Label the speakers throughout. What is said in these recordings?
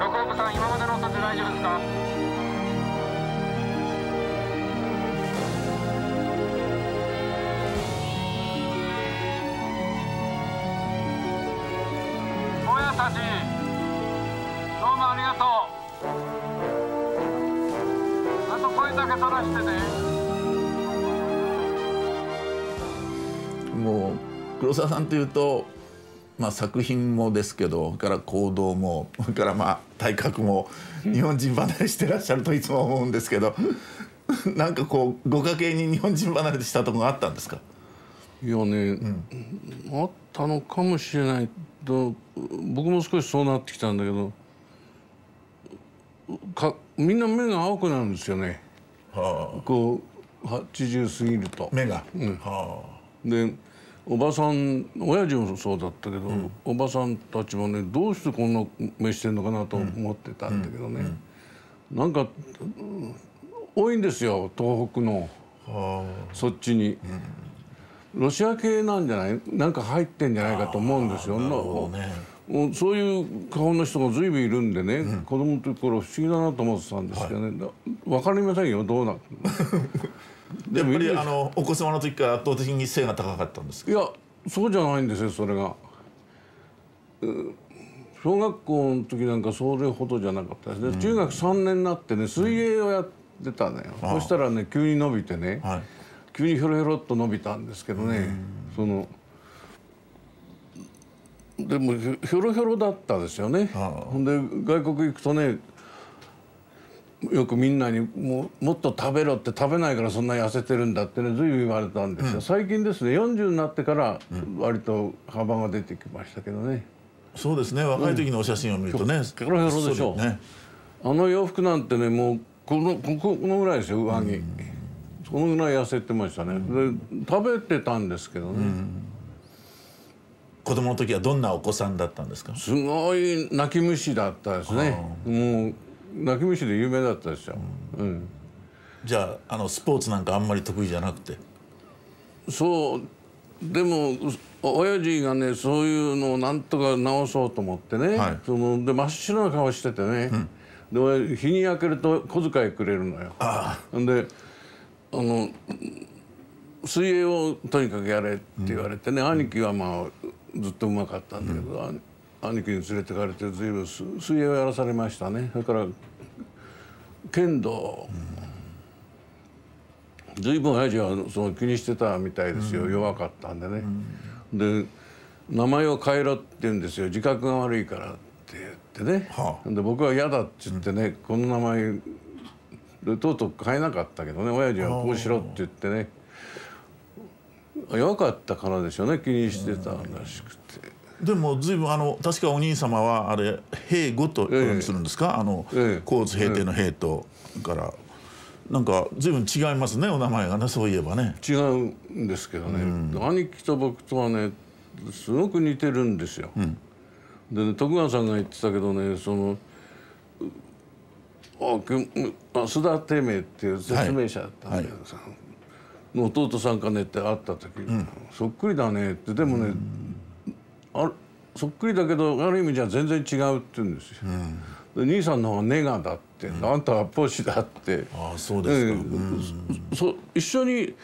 Speaker 1: 横岡さん、今までの音で大丈夫ですか？坊やたち、どうもありがとう。あと声だけ取らしてね。
Speaker 2: もう黒澤さんというと、作品もですけど、それから行動も、それから体格も日本人離れしてらっしゃるといつも思うんですけどなんかこうご家系に日本人離れしたところがあったんですか？
Speaker 3: いやね、あったのかもしれないと、僕も少しそうなってきたんだけど、みんな目が青くなるんですよね。こう80過ぎると
Speaker 2: 目が。
Speaker 3: でおばさん、親父もそうだったけど、おばさんたちもね、どうしてこんな目してんのかなと思ってたんだけどね、なんか多いんですよ、東北のそっちに。ロシア系なんじゃない、なんか入ってんじゃないかと思うんですよ。そういう顔の人が随分いるんでね、子供の時から不思議だなと思ってたんですけどね、分かりませんよ、どうなって
Speaker 2: やっぱりお子様の時から圧倒的に背が高かったんですか？
Speaker 3: いや、そうじゃないんですよ、それが。小学校の時なんかそれほどじゃなかったですね。中学3年になってね、水泳をやってたのよ。そしたらね、急に伸びてね、急にひょろひょろっと伸びたんですけどね、でもひょろひょろだったですよね。ほんで外国行くとね、よくみんなにもっと食べろって、食べないからそんな痩せてるんだってね、随分言われたんですよ。最近ですね、40になってから割と幅が出てきましたけどね。
Speaker 2: そうですね、若い時のお写真を見るとね、
Speaker 3: ひょろひょろでしょ。あの洋服なんてね、もうこのぐらいですよ、上着。そのぐらい痩せてましたね。で食べてたんですけどね。
Speaker 2: 子供の時はどんなお子さんだったんですか？
Speaker 3: すごい泣き虫だったですね。もう泣き虫で有名だったですよ。
Speaker 2: じゃあスポーツなんかあんまり得意じゃなくて。
Speaker 3: そう、でも親父がね、そういうのをなんとか直そうと思ってね、で真っ白な顔しててね、で日に焼けると小遣いくれるのよ。で水泳をとにかくやれって言われてね、兄貴はずっとうまかったんだけど、兄貴に連れてかれて随分水泳をやらされましたね。それから剣道、随分親父は気にしてたみたいですよ。弱かったんでね。で名前を変えろって言うんですよ、自覚が悪いからって言ってね。で僕は嫌だって言ってね、この名前でとうとう変えなかったけどね、親父はこうしろって言ってね、弱かったからでしょうね、気にしてたらしくて。
Speaker 2: でも随分確かお兄様はあれ兵庫とするんですか？甲乙平定の兵とからなんか随分違いますね、お名前がね。そういえばね、
Speaker 3: 違うんですけどね、兄貴と僕とはねすごく似てるんですよ。でね、徳川さんが言ってたけどね、須田貞明っていう説明者だったんだけどさ、弟さんかねって会った時に、そっくりだねって。でもね、そっくりだけどある意味じゃ全然違うって言うんですよ。で兄さんの方がネガだって、あんたはポシだって。
Speaker 2: そうですか。
Speaker 3: 一緒に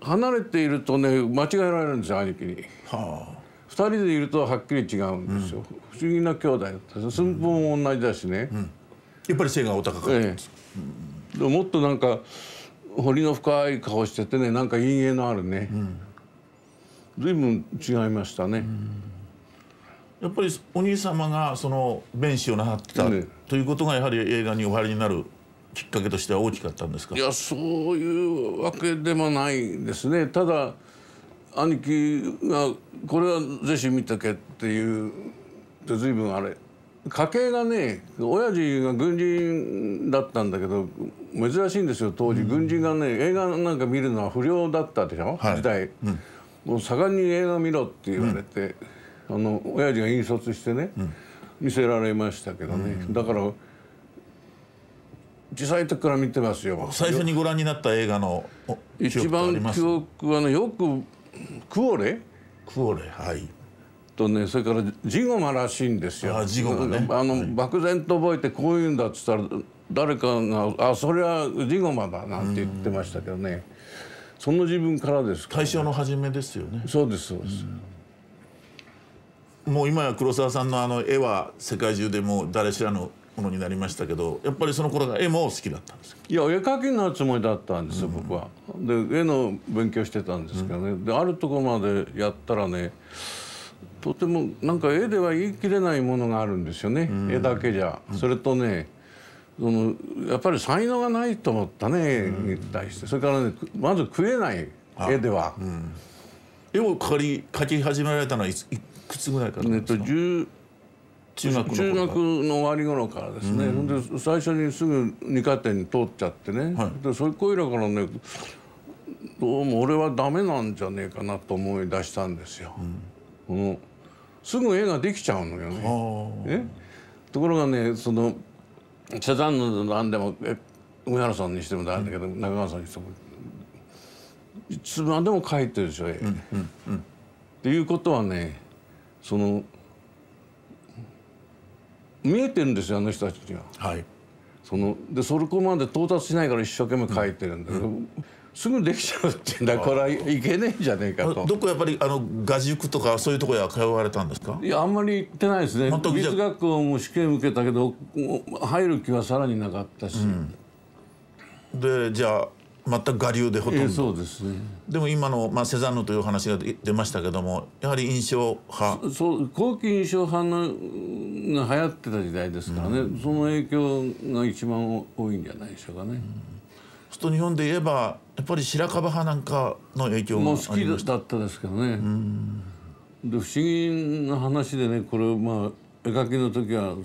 Speaker 3: 離れているとね、間違えられるんですよ、兄貴に。2人でいるとはっきり違うんですよ。不思議な兄弟だった。寸法も同じだしね。
Speaker 2: やっぱり背がお高かったんです。
Speaker 3: でもっとなんか彫りの深い顔しててね、なんか陰影のあるね、随分違いましたね。
Speaker 2: やっぱりお兄様が弁士をなさってたということがやはり映画にお入りになるきっかけとしては大きかったんですか？
Speaker 3: いや、そういうわけでもないですね。ただ兄貴がこれはぜひ見とけっていうと、随分あれ家系がね、親父が軍人だったんだけど珍しいんですよ、当時。軍人がね、映画なんか見るのは不良だったでしょ、時代。もう盛んに映画見ろって言われて、親父が引率してね、見せられましたけどね。だから小さい時から見てますよ。
Speaker 2: 最初にご覧になった映画の
Speaker 3: 一番記憶はね、よくクオレ
Speaker 2: クオレ、はい、
Speaker 3: それからジゴマらしいんですよ。
Speaker 2: ジゴマね。
Speaker 3: 漠然と覚えてこういうんだっつったら誰かが「それはジゴマだ」なんて言ってましたけどね。その自分からですから、ね。
Speaker 2: 大正の初めですよね。
Speaker 3: そうですそうです。
Speaker 2: もう今や黒沢さんの絵は世界中でもう誰しらのものになりましたけど、やっぱりその頃が絵も好きだったんですか？
Speaker 3: いや、絵描きになるつもりだったんですよ、僕は。で絵の勉強してたんですけどね、であるところまでやったらね、とてもなんか絵では言い切れないものがあるんですよね、絵だけじゃ。それとね、やっぱり才能がないと思ったね、絵に対して。それからね、まず食えない絵では。
Speaker 2: 絵を描き始められたのはいくつぐらいからですか？中学
Speaker 3: の終わり頃からですね。で最初にすぐ二科展に通っちゃってね、でそれこいらからね、どうも俺はダメなんじゃねえかなと思い出したんですよ。すぐ絵ができちゃうのよね。ところがね、そのセザンヌの何でも梅原さんにしてもだけど、中川さんにしてもいつまでも描いてるでしょ、絵。っていうことはね、見えてるんですよ、あの人たちには。でそこまで到達しないから一生懸命描いてるんだけど、すぐできちゃうっていうんだ、これはいけねえんじゃねえかと。
Speaker 2: どこやっぱり画塾とかそういうところへ通われたんですか？
Speaker 3: いや、あんまり行ってないですね。美術学校も試験受けたけど入る気はさらになかったし、
Speaker 2: でじゃあ全く我流でほとんど。
Speaker 3: そうですね。
Speaker 2: でも今の、セザンヌという話が出ましたけども、やはり印象派。
Speaker 3: そう後期印象派が流行ってた時代ですからね、その影響が一番多いんじゃないでしょうかね。
Speaker 2: 日本で言えばやっぱり白樺派なんかの影響がありました。
Speaker 3: もう好きだったですけどね。で不思議な話でね、これ絵描きの時は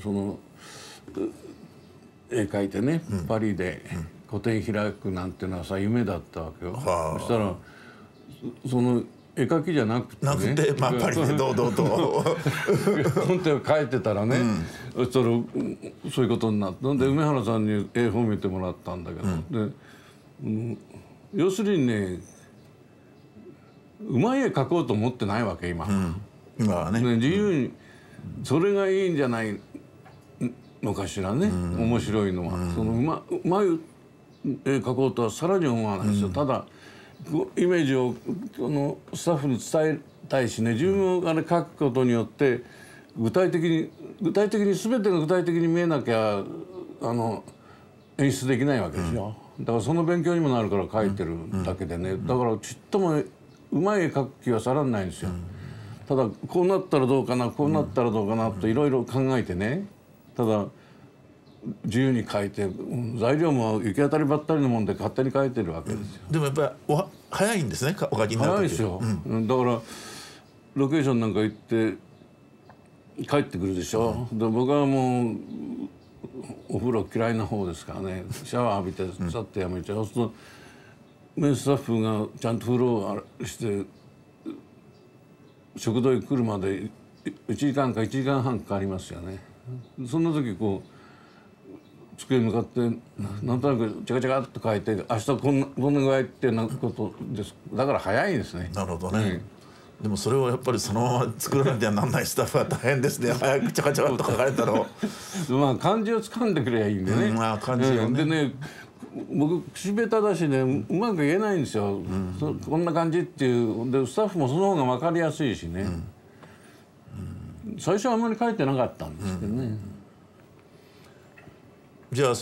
Speaker 3: 絵描いてね、パリで個展開くなんていうのはさ、夢だったわけよ。そしたら絵描きじゃなくてね、
Speaker 2: パリで堂々と
Speaker 3: コンテを描いてたらね、そういうことになって、で梅原さんに絵本見てもらったんだけど、要するにね、うまい絵描こうと思ってないわけ今。
Speaker 2: 今はね、
Speaker 3: 自由にそれがいいんじゃないのかしらね、面白いのは。うまい絵描こうとはさらに思わないですよ。ただイメージをスタッフに伝えたいしね、自分が描くことによって具体的に全てが具体的に見えなきゃ演出できないわけですよ。だからその勉強にもなるから描いてるだけでね、だからちっともうまい絵描く気はさらんないんですよ。ただこうなったらどうかな、こうなったらどうかなといろいろ考えてね、ただ自由に描いて、材料も行き当たりばったりのもんで勝手に描いてるわけですよ。
Speaker 2: でもやっぱり早いんですね、お描きになる時。
Speaker 3: 早いですよ。だからロケーションなんか行って帰ってくるでしょ。で僕はもうお風呂嫌いな方ですからね、シャワー浴びてさっとやめちゃう。そうするとメインスタッフがちゃんと風呂をして食堂に来るまで1時間か1時間半かかりますよね。そんな時机に向かってなんとなくチャカチャカっと書いて、明日こんな具合ってなことです。だから早いですね。
Speaker 2: なるほどね。でもそれをやっぱりそのまま作らなきゃなんないスタッフは大変ですね。早くチャカチャカっと書かれたのを
Speaker 3: 漢字を掴んでくればいいんでね。
Speaker 2: 漢字をね。
Speaker 3: でね、僕口下手だしね、うまく言えないんですよ。こんな感じっていうで、スタッフもその方が分かりやすいしね。最初はあんまり書いてなかったんですけどね。
Speaker 2: じゃあ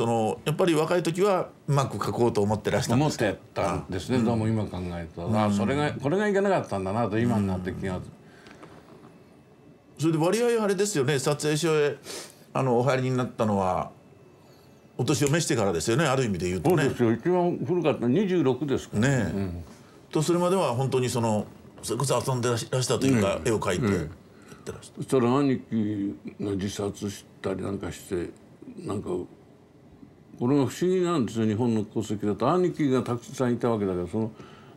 Speaker 2: やっぱり若い時はうまく書こうと思ってらしたんですか？
Speaker 3: 思ってたんですね。どうも今考えると、これがいけなかったんだなと今になって気が。
Speaker 2: それで割合あれですよね、撮影所へお入りになったのはお年を召してからですよね、ある意味で言うとね。
Speaker 3: そうですよ、一番古かった26ですから
Speaker 2: ね。とそれまでは本当にそれこそ遊んでらしたというか、絵を描いてやってらした。
Speaker 3: そしたら兄貴が自殺したりなんかして、なんかこれが不思議なんですよ、日本の戸籍だと。兄貴がたくさんいたわけだけど、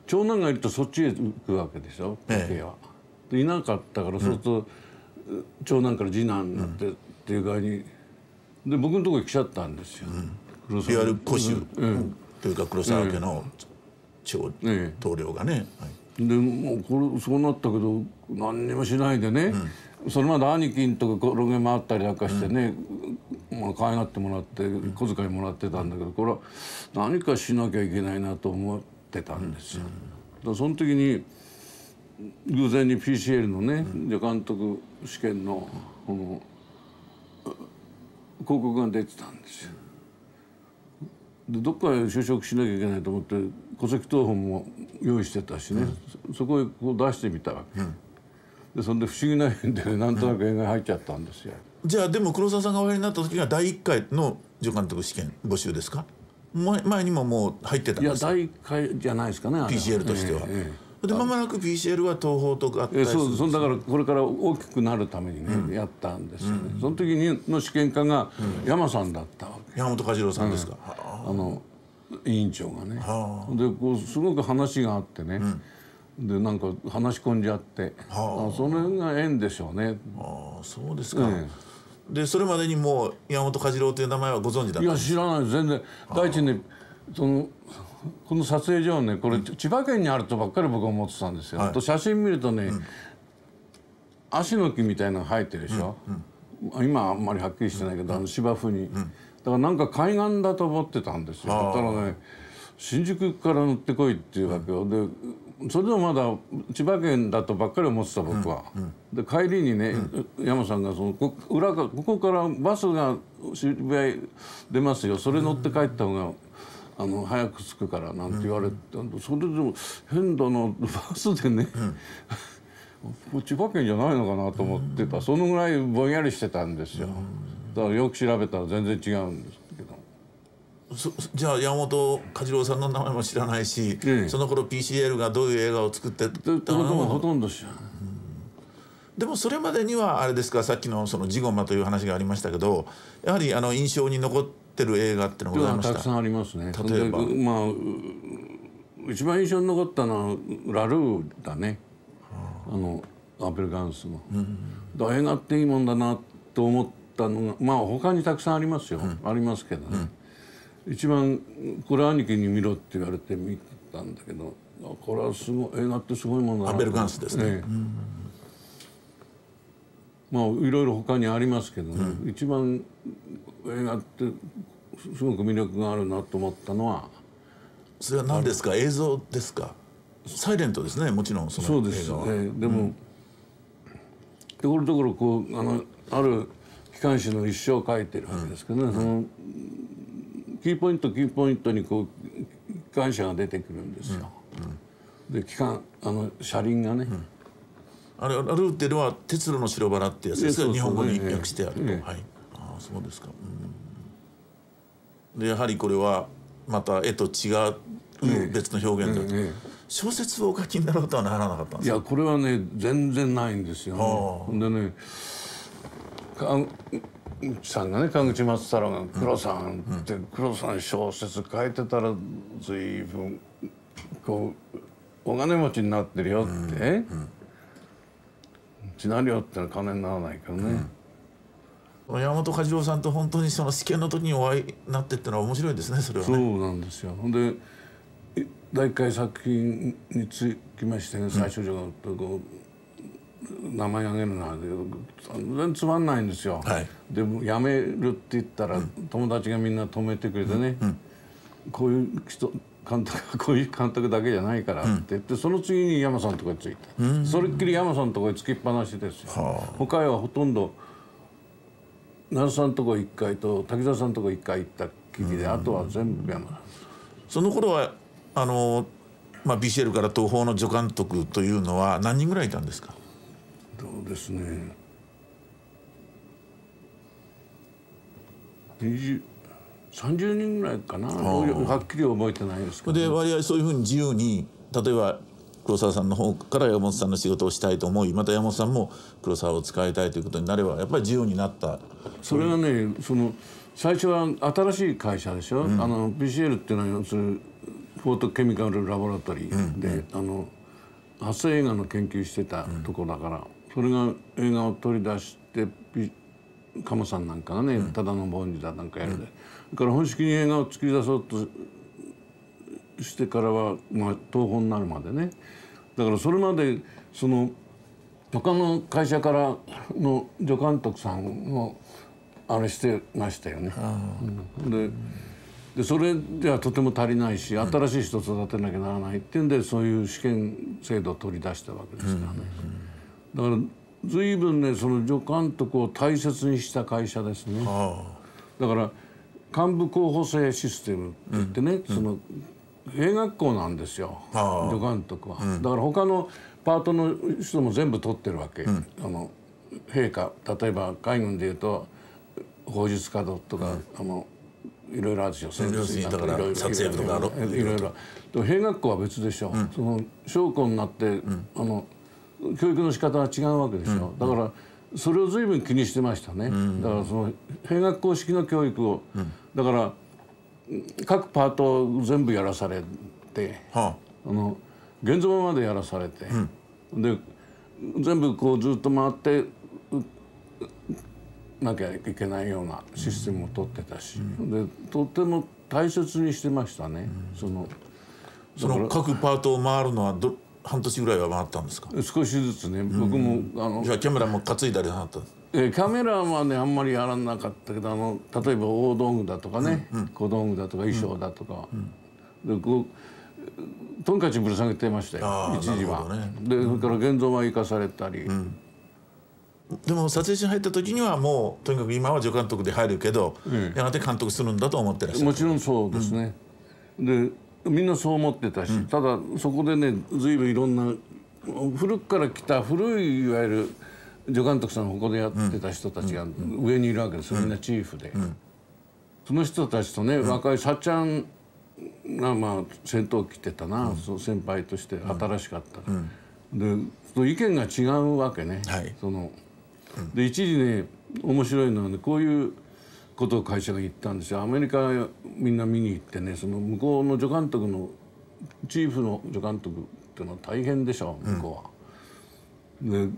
Speaker 3: 長男がいるとそっちへ行くわけでしょ、家計は。でいなかったから、そうすると長男から次男になってっていう具合にで僕のところに来ちゃったんですよ。
Speaker 2: いわゆる戸主というか黒沢家の棟梁がね。
Speaker 3: でもうこれそうなったけど何にもしないでね、それまで兄貴んとこ転げ回ったりなんかしてね、まあ可愛がってもらって小遣いもらってたんだけど、これは何かしなきゃいけないなと思ってたんですよ。だからその時に偶然に PCL のね助監督試験の広告が出てたんですよ。でどっかへ就職しなきゃいけないと思って戸籍謄本も用意してたしね、そこへこう出してみたわけ、でそれで不思議な縁で、ね、なんとなく映画に入っちゃったんですよ。
Speaker 2: じゃあでも黒沢さんがおやりになった時が第1回の助監督試験募集ですか？前にももう入ってたんですか？
Speaker 3: いや第1回じゃないですかね、
Speaker 2: PCL としては。で間もなく PCL は東宝と合体するんです。
Speaker 3: そうだからこれから大きくなるためにね、やったんですよね。その時の試験官が山さんだったわけ。
Speaker 2: 山本梶郎さんですか？
Speaker 3: 委員長がね。でこうすごく話があってね、でなんか話し込んじゃって、その辺が縁でしょうね。
Speaker 2: そうですか。でそれまでにもう山本梶郎という名前はご存知だったんですか？
Speaker 3: いや知らない、全然。第一ねこの撮影所はねこれ千葉県にあるとばっかり僕は思ってたんですよ。と写真見るとね、葦の木みたいなのが生えてるでしょ。今はあんまりはっきりしてないけど芝生に。だからなんか海岸だと思ってたんですよ。だからね新宿から乗ってこいっていうわけよ。でそれでもまだ千葉県だとばっかり思ってた僕は。で帰りにね、山さんがここからバスが渋谷出ますよ、それ乗って帰った方が早く着くからなんて言われて、それでも変だなバスでね、千葉県じゃないのかなと思ってた。そのぐらいぼんやりしてたんですよ。だからよく調べたら全然違うんですけど。
Speaker 2: じゃあ山本梶郎さんの名前も知らないし、その頃 PCL がどういう映画を作ってたのも
Speaker 3: ほとんど知らない。
Speaker 2: でもそれまでにはあれですか、さっきのそのジゴマという話がありましたけど、やはり印象に残ってる映画ってのがございました？
Speaker 3: たくさんありますね。
Speaker 2: 例えば
Speaker 3: まあ一番印象に残ったのはラルーだね。アペルガンスの。映画っていいもんだなと思ったのが、まあ他にたくさんありますよ。ありますけどね。一番これ兄貴に見ろって言われて見たんだけど、これはすごい映画ってすごいもんだな。
Speaker 2: アペルガンスですね。
Speaker 3: まあいろいろ他にありますけどね、一番映画ってすごく魅力があるなと思ったのは。
Speaker 2: それは何ですか？映像ですか？サイレントですね、もちろんその映画は。そうですね。
Speaker 3: でもところどころこうある機関士の一生を書いてるわけですけどね、そのキーポイントにこう機関車が出てくるんですよ。で車輪がね。
Speaker 2: あれラルーっていうのは鉄路の白バラってやつですね。日本語に訳してあると。はい。ああそうですか。でやはりこれはまた絵と違う別の表現だと。小説をお書きになろうとはならなかったんですか？
Speaker 3: いやこれはね全然ないんですよ。でねさんがね、川口松太郎が「黒さん」って「黒さん小説書いてたら随分こうお金持ちになってるよ」ってシナリオってのは金にならないからね。
Speaker 2: 山本梶郎さんと本当にその試験の時にお会いになってってのは面白いですね、それはね。
Speaker 3: そうなんですよ。で第1回作品につきましてね、最初じゃこう名前挙げるのは全然つまんないんですよ。でも辞めるって言ったら友達がみんな止めてくれてね、こういう監督はこういう監督だけじゃないからって言って、その次に山さんのとこについた。それっきり山さんのとこにつきっぱなしですよ。他へはほとんど奈良さんのとこ1回と滝沢さんのとこ1回行ったきりで、あとは全部山さん。
Speaker 2: その頃はBCL から東宝の助監督というのは何人ぐらいいたんですか？
Speaker 3: そうですね、30人ぐらいかな。はっきり覚えてないですけど、
Speaker 2: で割合そういうふうに自由に、例えば黒沢さんの方から山本さんの仕事をしたいと思い、また山本さんも黒沢を使いたいということになればやっぱり自由になった。
Speaker 3: それはね、最初は新しい会社でしょ。BCL っていうのはフォートケミカルラボラトリーで、発生映画の研究してたとこだから、それが映画を取り出して鴨さんなんかがね、ただの凡人だなんかやるで、だから本式に映画を作り出そうとしてからは、東宝になるまでね、だからそれまでその他の会社からの助監督さんをあれしてましたよね。でそれではとても足りないし、新しい人を育てなきゃならないっていうんで、そういう試験制度を取り出したわけですからね。だから随分ね、その助監督を大切にした会社ですね。だから幹部候補生システムって言ってね、その兵学校なんですよ、助監督は。だから他のパートの人も全部取ってるわけ。兵科、例えば海軍でいうと砲術家とか、いろいろあるでしょ。
Speaker 2: 要するにだから撮影部とか
Speaker 3: いろいろ。でも兵学校は別でしょ。その将校になって、教育の仕方は違うわけでしょ。だからそれを随分気にしてましたね。だからその兵学校式の教育を、だから各パートを全部やらされて、現像までやらされて、で全部こうずっと回ってなきゃいけないようなシステムを取ってたし、でとても大切にしてましたね。その
Speaker 2: 各パートを回るのは半年ぐらいは回ったんですか？
Speaker 3: 少しずつね。僕も
Speaker 2: じゃあキャメラも担いだりなかった？
Speaker 3: キャメラはねあんまりやらなかったけど、例えば大道具だとかね、小道具だとか衣装だとか、でこうトンカチぶら下げてましたよ、一時は。でそれから現像は生かされたり。
Speaker 2: でも撮影所に入った時にはもうとにかく今は助監督で入るけど、やがて監督するんだと思ってらっしゃる。
Speaker 3: もちろんそうですね。でみんなそう思ってたし、ただそこでね随分いろんな古くから来た古いいわゆる助監督さんをここでやってた人たちが上にいるわけですよ。みんなチーフで、その人たちとね、若いさっちゃんが先頭を切ってたな、その先輩として新しかった、で意見が違うわけね。で一時ね面白いのはね、こういうことを会社が言ったんですよ。アメリカみんな見に行ってね、その向こうの助監督のチーフの助監督っていうのは大変でしょ、向こうは。で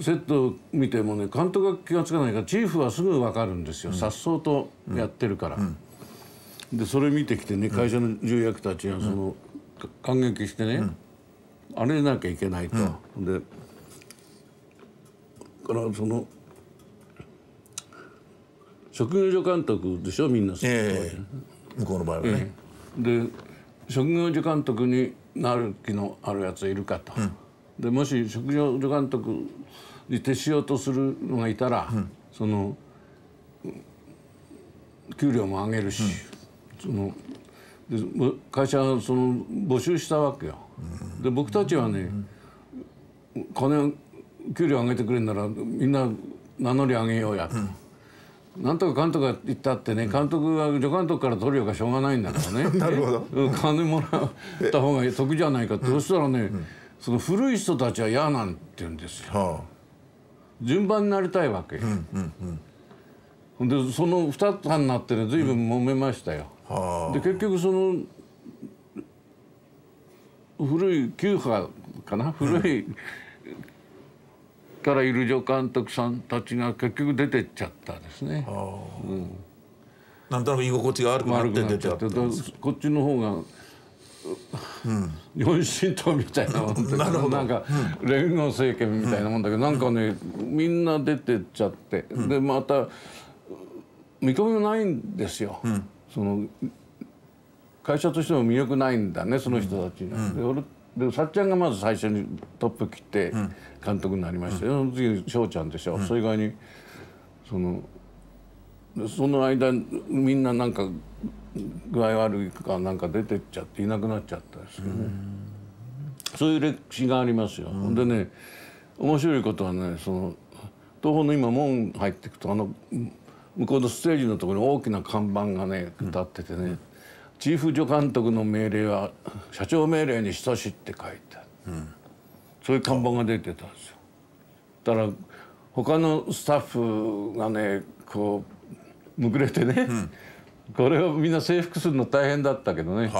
Speaker 3: セットを見てもね、監督が気が付かないからチーフはすぐ分かるんですよ。さっそうとやってるから。でそれ見てきてね、会社の重役たちがその感激してね、あれなきゃいけないと。でからその職業助監督でしょ、みんな。
Speaker 2: 向こうの場合はね。
Speaker 3: で職業助監督になる気のあるやつはいるかと。でもし職業助監督に徹しようとするのがいたら、その給料も上げるし、で会社はその募集したわけよ。で僕たちはね、給料上げてくれるならみんな名乗り上げようやと。なんとか監督が言ったってね、監督が助監督から取るよがしょうがないんだからね。
Speaker 2: なるほど。
Speaker 3: 金もらった方が得じゃないかって。そしたらね、その古い人たちは嫌なんて言うんですよ。順番になりたいわけ。でその2つになってね、随分揉めましたよ。で結局その古い旧派かな、古いからいる助監督さんたちが結局出てっちゃったですね。
Speaker 2: なんとなく居心地が悪くなって出ちゃった。
Speaker 3: こっちの方が四神党みたいなもんで、なんか連合政権みたいなもんだけど、なんかねみんな出てっちゃって、でまた見込みもないんですよ。その会社としても魅力ないんだね、その人たちに。でさっちゃんがまず最初にトップ切って監督になりましたよ。その次翔ちゃんでしょ。それ以外にその間みんななんか具合悪いかなんか出てっちゃっていなくなっちゃったですけどね。そういう歴史がありますよ。でね、面白いことはね、その東宝の今門入っていくと、向こうのステージのところに大きな看板がね立っててね、チーフ助監督の命令は社長命令に等しいって書いてある、そういう看板が出てたんですよ。だから他のスタッフがねこうむくれてね、これをみんな征服するの大変だったけどね、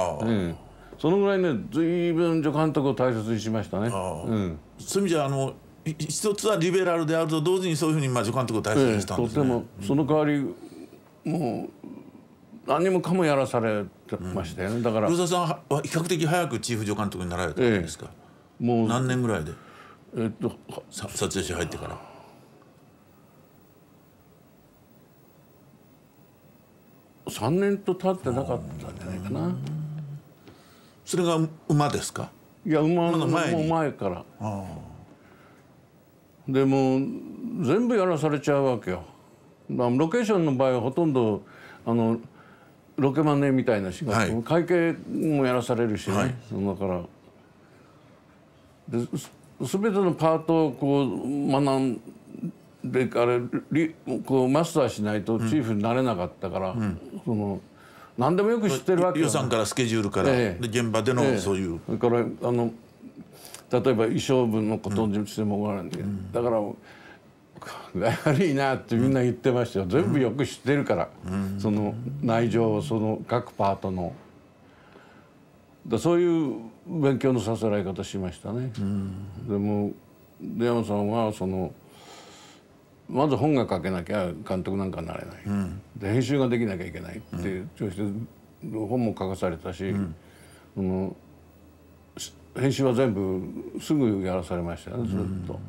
Speaker 3: そのぐらいね随分助監督を大切にしましたね。
Speaker 2: そういう意味じゃ一つはリベラルであると同時にそういうふうに助監督を大切にしたんですね。
Speaker 3: とてもその代わりもう何もかもやらされてましたよね。だから
Speaker 2: 黒澤さんは比較的早くチーフ助監督になられたんですか？
Speaker 3: もう
Speaker 2: 何年ぐらいで
Speaker 3: えっと
Speaker 2: 撮影所入ってから。
Speaker 3: 3年と経ってなかったんじゃないかな。
Speaker 2: それが馬ですか？
Speaker 3: いや馬の
Speaker 2: 前に
Speaker 3: もう前から。でも全部やらされちゃうわけよ。ロケーションの場合はほとんどロケマネみたいな仕事、はい、会計もやらされるしね、はい、だから全てのパートをこう学んでからこうマスターしないとチーフになれなかったから、何でもよく知ってるわけよ、ね、
Speaker 2: 予算からスケジュールから、で現場でのそういう、
Speaker 3: それから例えば衣装部のことにしてもらうんで、だから悪いなってみんな言ってましたよ。全部よく知ってるから、その内情をその各パートのそういう勉強のさせられ方しましたね。でも出山さんはまず本が書けなきゃ監督なんかなれない、で編集ができなきゃいけないって、そして本も書かされたし、編集は全部すぐやらされましたよね、ずっと。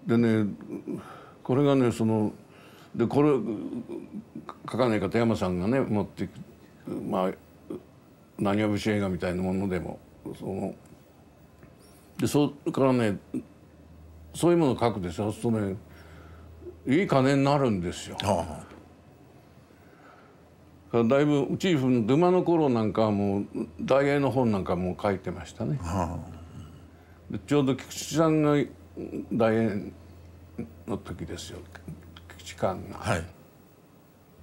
Speaker 3: でねこれがねでこれ書かない方山さんがね持っていくまあ浪花節映画みたいなものでもでそれからねそういうものを書くでしょ。そうするとねいい金になるんですよ。だいぶチーフの沼の頃なんかはもう大英の本なんかもう書いてましたね。でちょうど菊池さんが大英の時ですよ、菊池寛が。はい、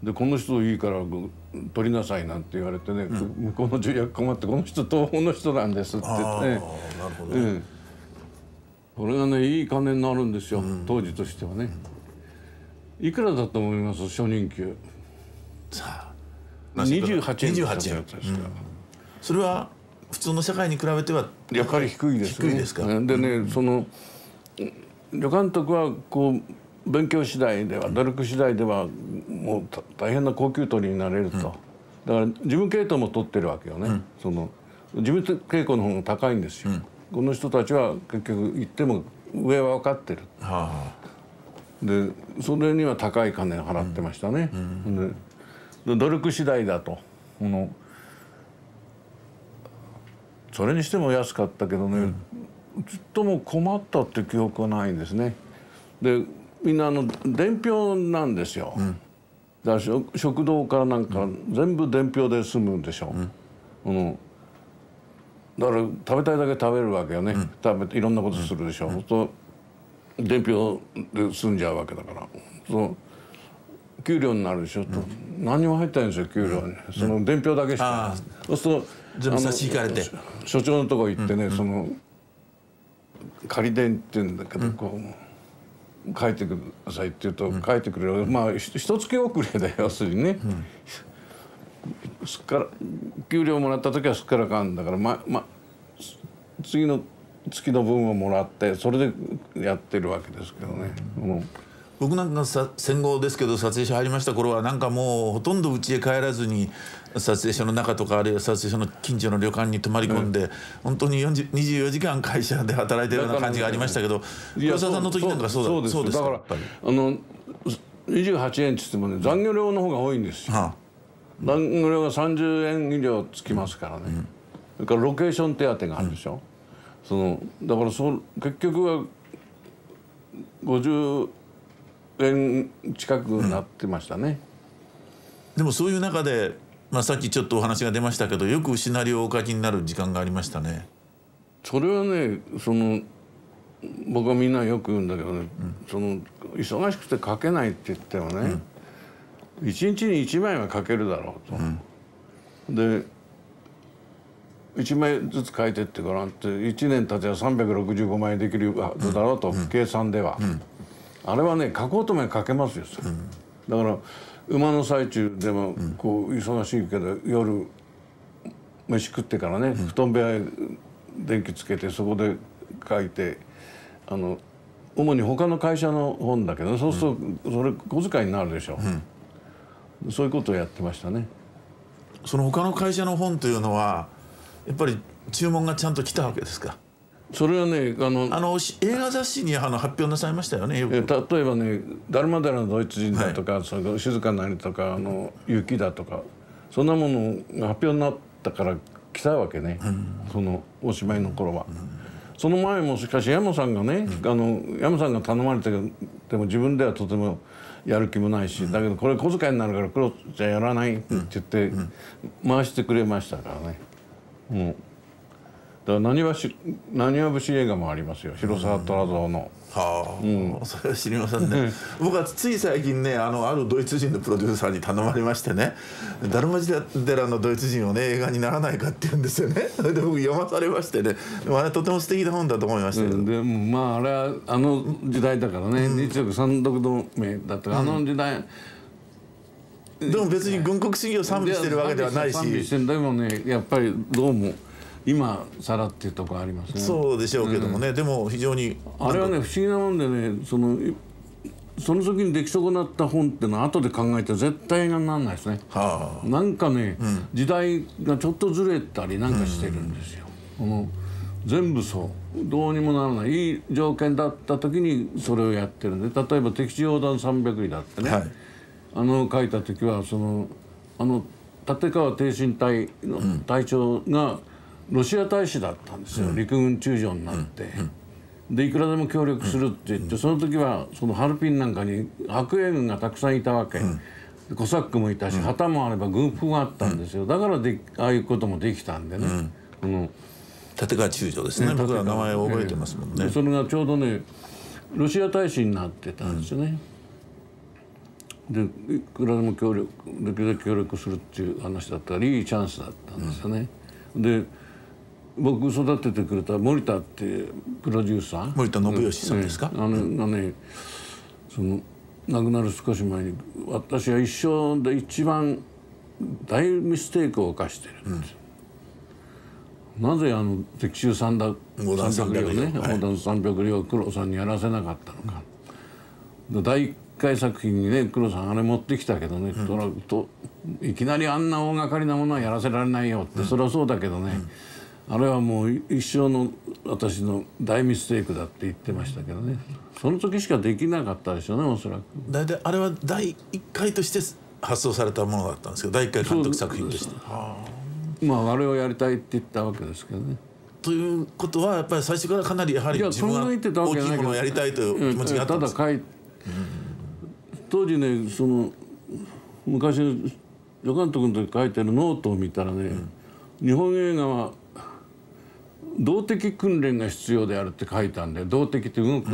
Speaker 3: でこの人いいから取りなさいなんて言われてね、向こうの重役困ってこの人東宝の人なんですって言ってね。なるほどね。これがねいい金になるんですよ、当時としてはね。いくらだと思います初任給？さあ28円だったやつですから。
Speaker 2: それは普通の社会に比べては
Speaker 3: やっぱり低いですね。
Speaker 2: 低いですか。
Speaker 3: でね助監督はこう勉強次第では努力次第ではもう大変な高級取りになれると、だから事務系統も取ってるわけよね、事務系統の方が高いんですよ、この人たちは結局言っても上は分かってる、でそれには高い金を払ってましたね、で努力次第だとそれにしても安かったけどね、ずっともう困ったって記憶はないんですね。でみんな伝票なんですよ、だから食堂からなんか全部伝票で済むんでしょ、だから食べたいだけ食べるわけよね、食べていろんなことするでしょ、と伝票で済んじゃうわけだから給料になるでしょ、何にも入ってないんですよ給料に、その伝票だけしか。そうすると
Speaker 2: 全部差し引かれて
Speaker 3: 所長のとこ行ってね、仮伝って言うんだけど、書いてくださいって言うと書いてくれる、まあ一月遅れだよ要するにね、すっから給料もらった時はすっからかんだから、次の月の分をもらってそれでやってるわけですけどね。
Speaker 2: 僕なんか戦後ですけど撮影所入りました頃はなんかもうほとんど家へ帰らずに撮影所の中とかあるいは撮影所の近所の旅館に泊まり込んで、本当に24時間会社で働いてるような感じがありましたけど、黒沢さんの時なんかそうです
Speaker 3: だから28円って言ってもね残業料の方が多いんですよ、残業料が30円以上つきますからね、それからロケーション手当があるでしょ、だから結局は50円近くなってましたね、
Speaker 2: でもそういう中で、さっきちょっとお話が出ましたけどよくシナリオをお書きになる時間がありましたね。
Speaker 3: それはね僕はみんなよく言うんだけどね、忙しくて書けないって言ってもね、1日に1枚は書けるだろうと、で1枚ずつ書いてってごらんって1年経てば365枚できるだろうと、計算では、あれはね書こうとも書けますよ、だから馬の最中でもこう忙しいけど夜飯食ってからね、布団部屋へ電気つけてそこで書いて、主に他の会社の本だけど、そうするとそれ小遣いになるでしょ、そういうことをやってましたね。
Speaker 2: その他の会社の本というのはやっぱり注文がちゃんと来たわけですか？
Speaker 3: それはね
Speaker 2: 映画雑誌に発表なさいましたよねよく。
Speaker 3: 例えばね「ダルマデラのドイツ人」だとか「その静かなり」とか「雪」だとかそんなものが発表になったから来たわけね、そのおしまいの頃は。その前もしかし山さんがね、山さんが頼まれてでも自分ではとてもやる気もないし、だけどこれ小遣いになるから黒じゃやらないって言って回してくれましたからね。だからなにわ節映画もありますよ、広沢虎蔵の。
Speaker 2: それは知りませんね。僕はつい最近ねあるドイツ人のプロデューサーに頼まれましてね「ダルマデラのドイツ人をね映画にならないか」って言うんですよね。で僕読まされましてね、あれとても素敵な本だと思いましたけど、
Speaker 3: でもあれは時代だからね、日独三独同盟だったから時代。
Speaker 2: でも別に軍国主義を賛美してるわけではないし、
Speaker 3: 賛美してんだけどねやっぱりどうも今更っていうところありますね。
Speaker 2: そうでしょうけどもね、でも非常に
Speaker 3: あれはね不思議なもんでね、その時に出来損なった本っていうのは後で考えて絶対にならないですね。なんかね、時代がちょっとずれたりなんかしてるんですよ。全部そうどうにもならないいい条件だった時にそれをやってるんで、例えば敵地横断300里だってね、書いた時は立川挺身隊の隊長がロシア大使だったんですよ、陸軍中将になって、でいくらでも協力するって言って、その時はそのハルピンなんかに白衛軍がたくさんいたわけ、コサックもいたし旗もあれば軍服があったんですよ。だからああいうこともできたんでね、
Speaker 2: 立川中将ですね、僕は名前を覚えてますもんね。
Speaker 3: それがちょうどねロシア大使になってたんですよね。でいくらでもできるだけ協力するっていう話だったらいいチャンスだったんですよね。で僕育ててくれた森田ってプロデューサー、
Speaker 2: 森田信義さんですか？
Speaker 3: 亡くなる少し前に私は一生で一番大ミステイクを犯してるんです、なぜ敵州300両ね横断300両を黒さんにやらせなかったのか、第1回作品にね黒さんあれ持ってきたけどね、いきなりあんな大掛かりなものはやらせられないよって、それはそうだけどね、あれはもう一生の私の大ミステイクだって言ってましたけどね、その時しかできなかったでしょうね、おそらく。
Speaker 2: 大体あれは第1回として発想されたものだったんですけど、第1回監督作品として。
Speaker 3: あれをやりたいって言ったわけですけどね。
Speaker 2: ということはやっぱり最初からかなりやはり自分は大きいものをやりたいという気持ちがあったんですか？
Speaker 3: 当時ね昔助監督の時書いてるノートを見たらね、日本映画は動的訓練が必要であるって書いたんで、動的って動く、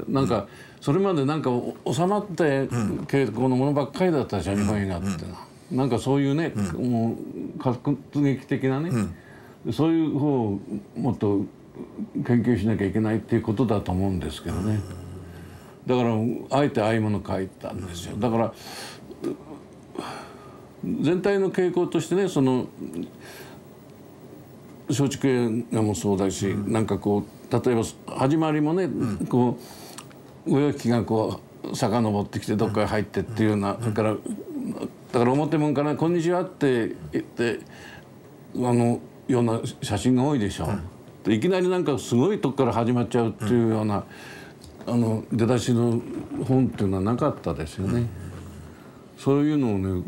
Speaker 3: なんかそれまでなんか収まって傾向のものばっかりだったじゃん、日本映画ってのは。なんかそういうね、もう活劇的なね、そういう方をもっと研究しなきゃいけないっていうことだと思うんですけどね。だからあえてああいうものを書いたんですよ。だから全体の傾向としてね、松竹映画もそうだし、なんかこう例えば始まりもね、こう上置きがこう遡ってきてどっかへ入ってっていうような、だから表門から「こんにちは」って言ってような写真が多いでしょ。いきなりなんかすごいとこから始まっちゃうっていうような出だしの本っていうのはなかったですよね。そういうのをね、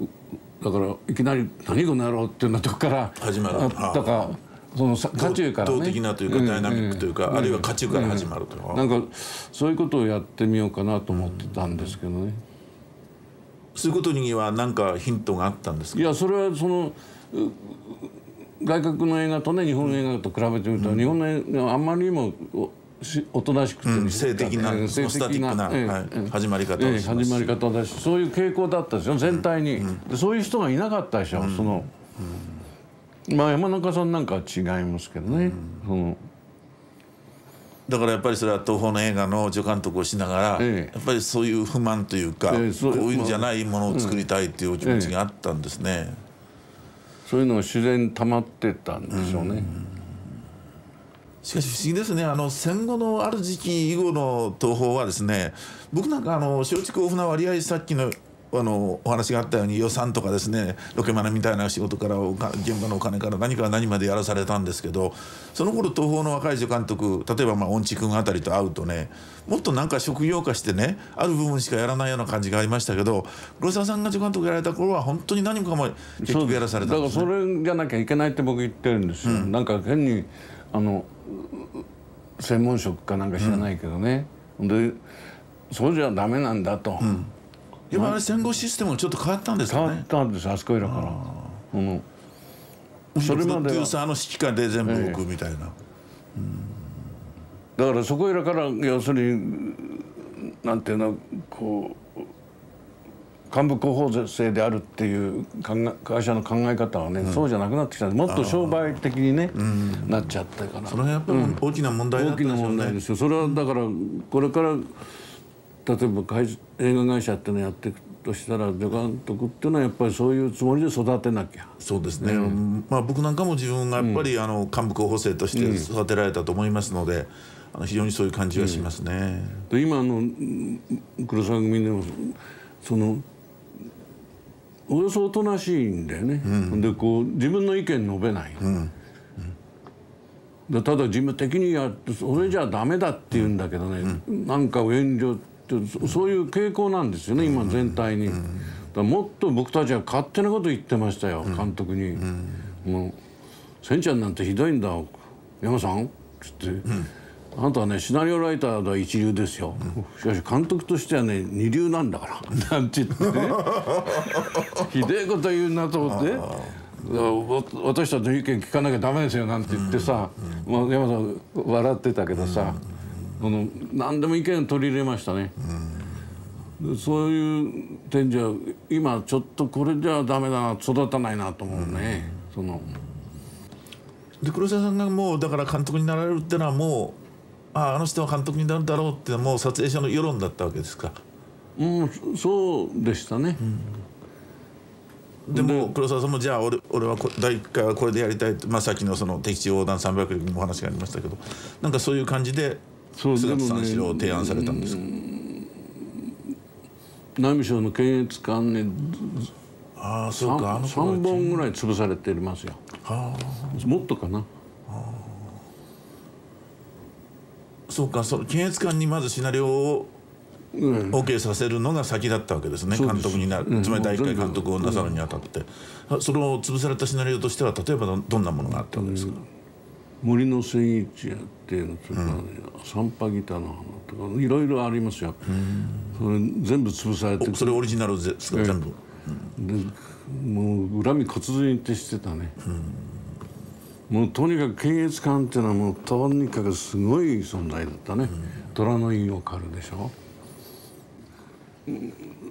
Speaker 3: だからいきなり「何この野郎」っていうようなとこから
Speaker 2: 始まる
Speaker 3: あったか、その渦中からね、
Speaker 2: 動的なというかダイナミックというか、あるいは渦中から始まると
Speaker 3: なんかそういうことをやってみようかなと思ってたんですけどね。
Speaker 2: そういうことには何かヒントがあったんですか？
Speaker 3: いや、それは外国の映画とね日本の映画と比べてみると、日本の映画はあんまりにもおとなしくて、
Speaker 2: 性的なスタティックな始まり方をします。
Speaker 3: 始まり方だし、そういう傾向だったですよ全体に。でそういう人がいなかったでしょ。山中さんなんかは違いますけどね。
Speaker 2: だからやっぱりそれは東宝の映画の助監督をしながら、やっぱりそういう不満というか、こういうんじゃないものを作りたいっていうお気持ちがあったんですね。
Speaker 3: そういうのが自然に溜まってたんでしょうね。
Speaker 2: しかし不思議ですね。戦後のある時期以後の東宝はですね、僕なんか松竹大船割合さっきのお話があったように予算とかですね、ロケマネみたいな仕事から現場のお金から何から何までやらされたんですけど、その頃東宝の若い助監督、例えば音痴君あたりと会うとね、もっとなんか職業化してね、ある部分しかやらないような感じがありましたけど、黒沢さんが助監督やられた頃は本当に何もかも結局やらされたんですね。
Speaker 3: だからそれじゃなきゃいけないって僕言ってるんですよ。なんか変に専門職かなんか知らないけどね、でそうじゃダメなんだと。
Speaker 2: 今あれ戦後システムがちょっと変わったんですかね。
Speaker 3: 変わったんです、あそこいらから。
Speaker 2: それまではプロデューサーの指揮下で全部置くみたいな。
Speaker 3: だからそこいらから要するになんていうの、こう幹部候補生であるっていう会社の考え方はね、そうじゃなくなってきたんで、もっと商売的にね、なっちゃったから。
Speaker 2: それはやっぱり大きな問題だったでしょうね。
Speaker 3: 大きな問題ですよ。それはだからこれから例えば映画会社っていうのをやっていくとしたら、助監督っていうのはやっぱりそういうつもりで育てなきゃ。
Speaker 2: そうですね、僕なんかも自分がやっぱり幹部候補生として育てられたと思いますので、非常にそういう感じがしますね。
Speaker 3: で今黒沢組でもおよそおとなしいんだよね。でこう自分の意見述べない。でただ事務的にやってそれじゃダメだって言うんだけどね、なんか遠慮ってそういう傾向なんですよね、今全体に。だからもっと僕たちは勝手なこと言ってましたよ、監督に。もう「千ちゃんなんてひどいんだ山さん」っつって「あなたはねシナリオライターでは一流ですよ、しかし監督としてはね二流なんだから」なんて言ってねひでえこと言うなと思って。私たちの意見聞かなきゃダメですよなんて言ってさ、山さん笑ってたけどさ、何でも意見取り入れましたね。そういう点じゃ今ちょっとこれじゃダメだな、育たないなと思うね。
Speaker 2: で黒沢さんがもうだから監督になられるっていうのはもうあの人は監督になるだろうってもう撮影者の世論だったわけですか。
Speaker 3: そうでしたね。
Speaker 2: でも黒沢さんもじゃあ俺は第1回はこれでやりたいって、さっきの敵地横断300里にもお話がありましたけど、なんかそういう感じで菅三四郎を提案されたんですか。
Speaker 3: 内務省の検閲官ね、
Speaker 2: そうか、
Speaker 3: 3本ぐらい潰されていますよ。もっとかな。
Speaker 2: そうか、その検閲官にまずシナリオをOK させるのが先だったわけですね、監督になる、つまり第1回監督をなさるにあたって、その潰されたシナリオとしては例えばどんなものがあったわけですか。
Speaker 3: 森の千一夜っていうのとか、サンパギターの花とかいろいろありますよ。それ全部潰されて、
Speaker 2: それオリジナルですか、全部。
Speaker 3: でもう恨み骨髄ってしてたね。もうとにかく検閲官っていうのはもうとにかくすごい存在だったね。虎の印を狩るでしょ。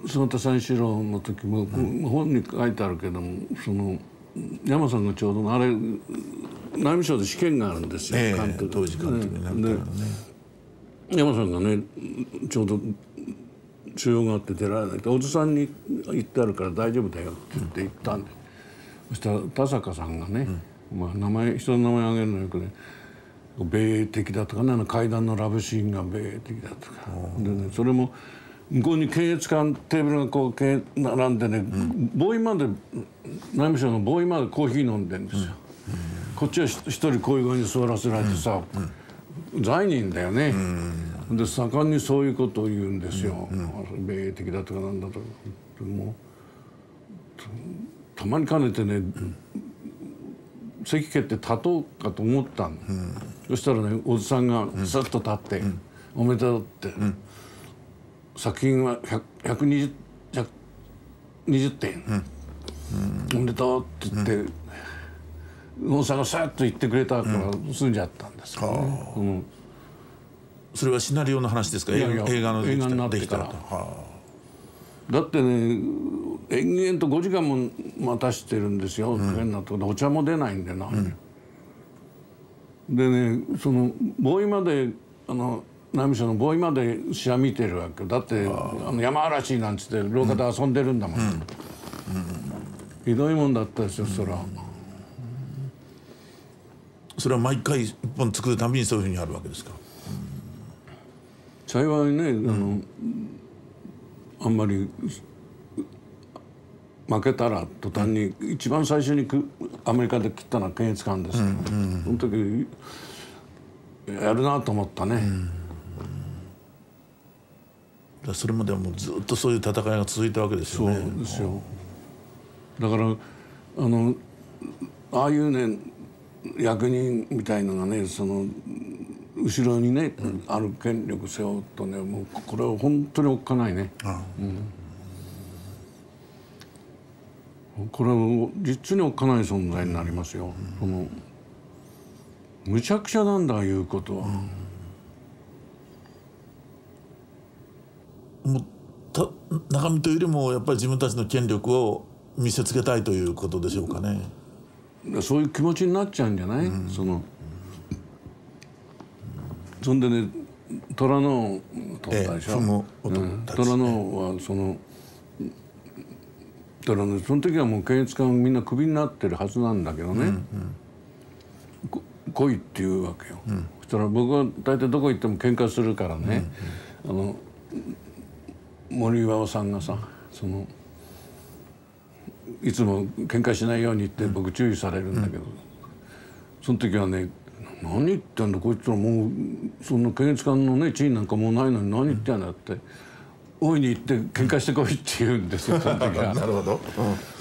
Speaker 3: 菅田三四郎の時も、本に書いてあるけども、山さんがちょうどあれ内務省で試験があるんですよ、監督。
Speaker 2: 当時監督になったからね。
Speaker 3: 山さんがねちょうど腫瘍があって出られないって、おじさんに言ってあるから大丈夫だよって言って行ったんで、そしたら田坂さんがね、人の名前あげるのよくね、米的だとかね、階段のラブシーンが米的だとかでね、それも向こうに検閲官テーブルがこう並んでね、ボーイまで内務省のボーイまでコーヒー飲んでるんですよ。こっちは一人こういう側に座らせられてさ、罪人だよね。で盛んにそういうことを言うんですよ。米的だとかなんだとか。もうたまにかねてね、席蹴って立とうかと思ったの。そしたらね、おじさんがスッと立って「おめでとう」って。作品は120点、おめでとうって言って野さんがさっと言ってくれたから済んじゃったんですけどね。
Speaker 2: それはシナリオの話ですか。映画になってきたら。
Speaker 3: だってね延々と5時間も待たしてるんですよ、変なとこでお茶も出ないんでな。でね、ボーイまで内務省のボーイまで試合見てるわけだって、山嵐なんつって廊下で遊んでるんだもん。ひどいもんだったですよ、そら。
Speaker 2: それは毎回一本作るたびにそういうふうにあるわけですか。
Speaker 3: 幸いね、あんまり負けたら途端に一番最初にアメリカで切ったのは検閲官ですけど、その時やるなと思ったね。
Speaker 2: それまではもうずっとそういう戦いが続いたわけですよね。
Speaker 3: そうですよ。だからああいうね役人みたいのがねその後ろにね、ある権力背負うとねもうこれは本当におっかないね。これは実におっかない存在になりますよ。むちゃくちゃなんだ言うことは。
Speaker 2: もう中身というよりもやっぱり自分たちの権力を見せつけたいということでしょうかね。
Speaker 3: そういう気持ちになっちゃうんじゃない？そんでね虎野を取ったでしょ。虎野はその時はもう検閲官みんなクビになってるはずなんだけどね、来いって言うわけよ。そしたら僕は大体どこ行っても喧嘩するからね、森岩さんがさいつも喧嘩しないようにって僕注意されるんだけど、その時はね「何言ってんだこいつらもうそんな検閲官のね地位なんかもうないのに何言ってんだ」って「大いに行って喧嘩してこい」って言うんですよその時は。
Speaker 2: なるほど。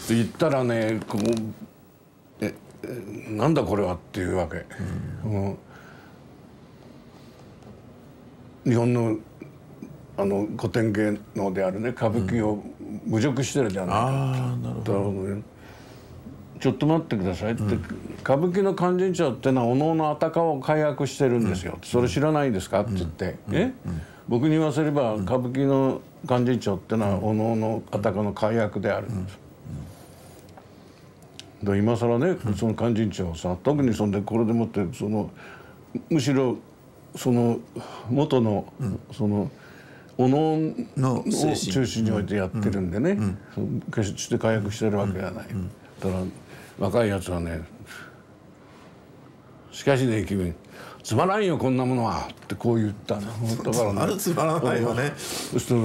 Speaker 3: 言ったらねなんだこれはっていうわけ。日本の古典芸能であるね歌舞伎を侮辱してるじゃないか。ちょっと待ってくださいって、歌舞伎の勧進帳ってのはおのおのあたかを解約してるんですよ、それ知らないですかって言って、僕に言わせれば歌舞伎の勧進帳ってのはおのおのあたかの解約であるんです。今更ねその勧進帳をさ特にそんでこれでもってむしろその元のおののを中心に置いてやってるんでね、決して解約してるわけじゃない。だから若いやつはね「しかしね君つまらんよこんなものは」ってこう言ったの。だからね
Speaker 2: あれつまらないよね。
Speaker 3: そしたら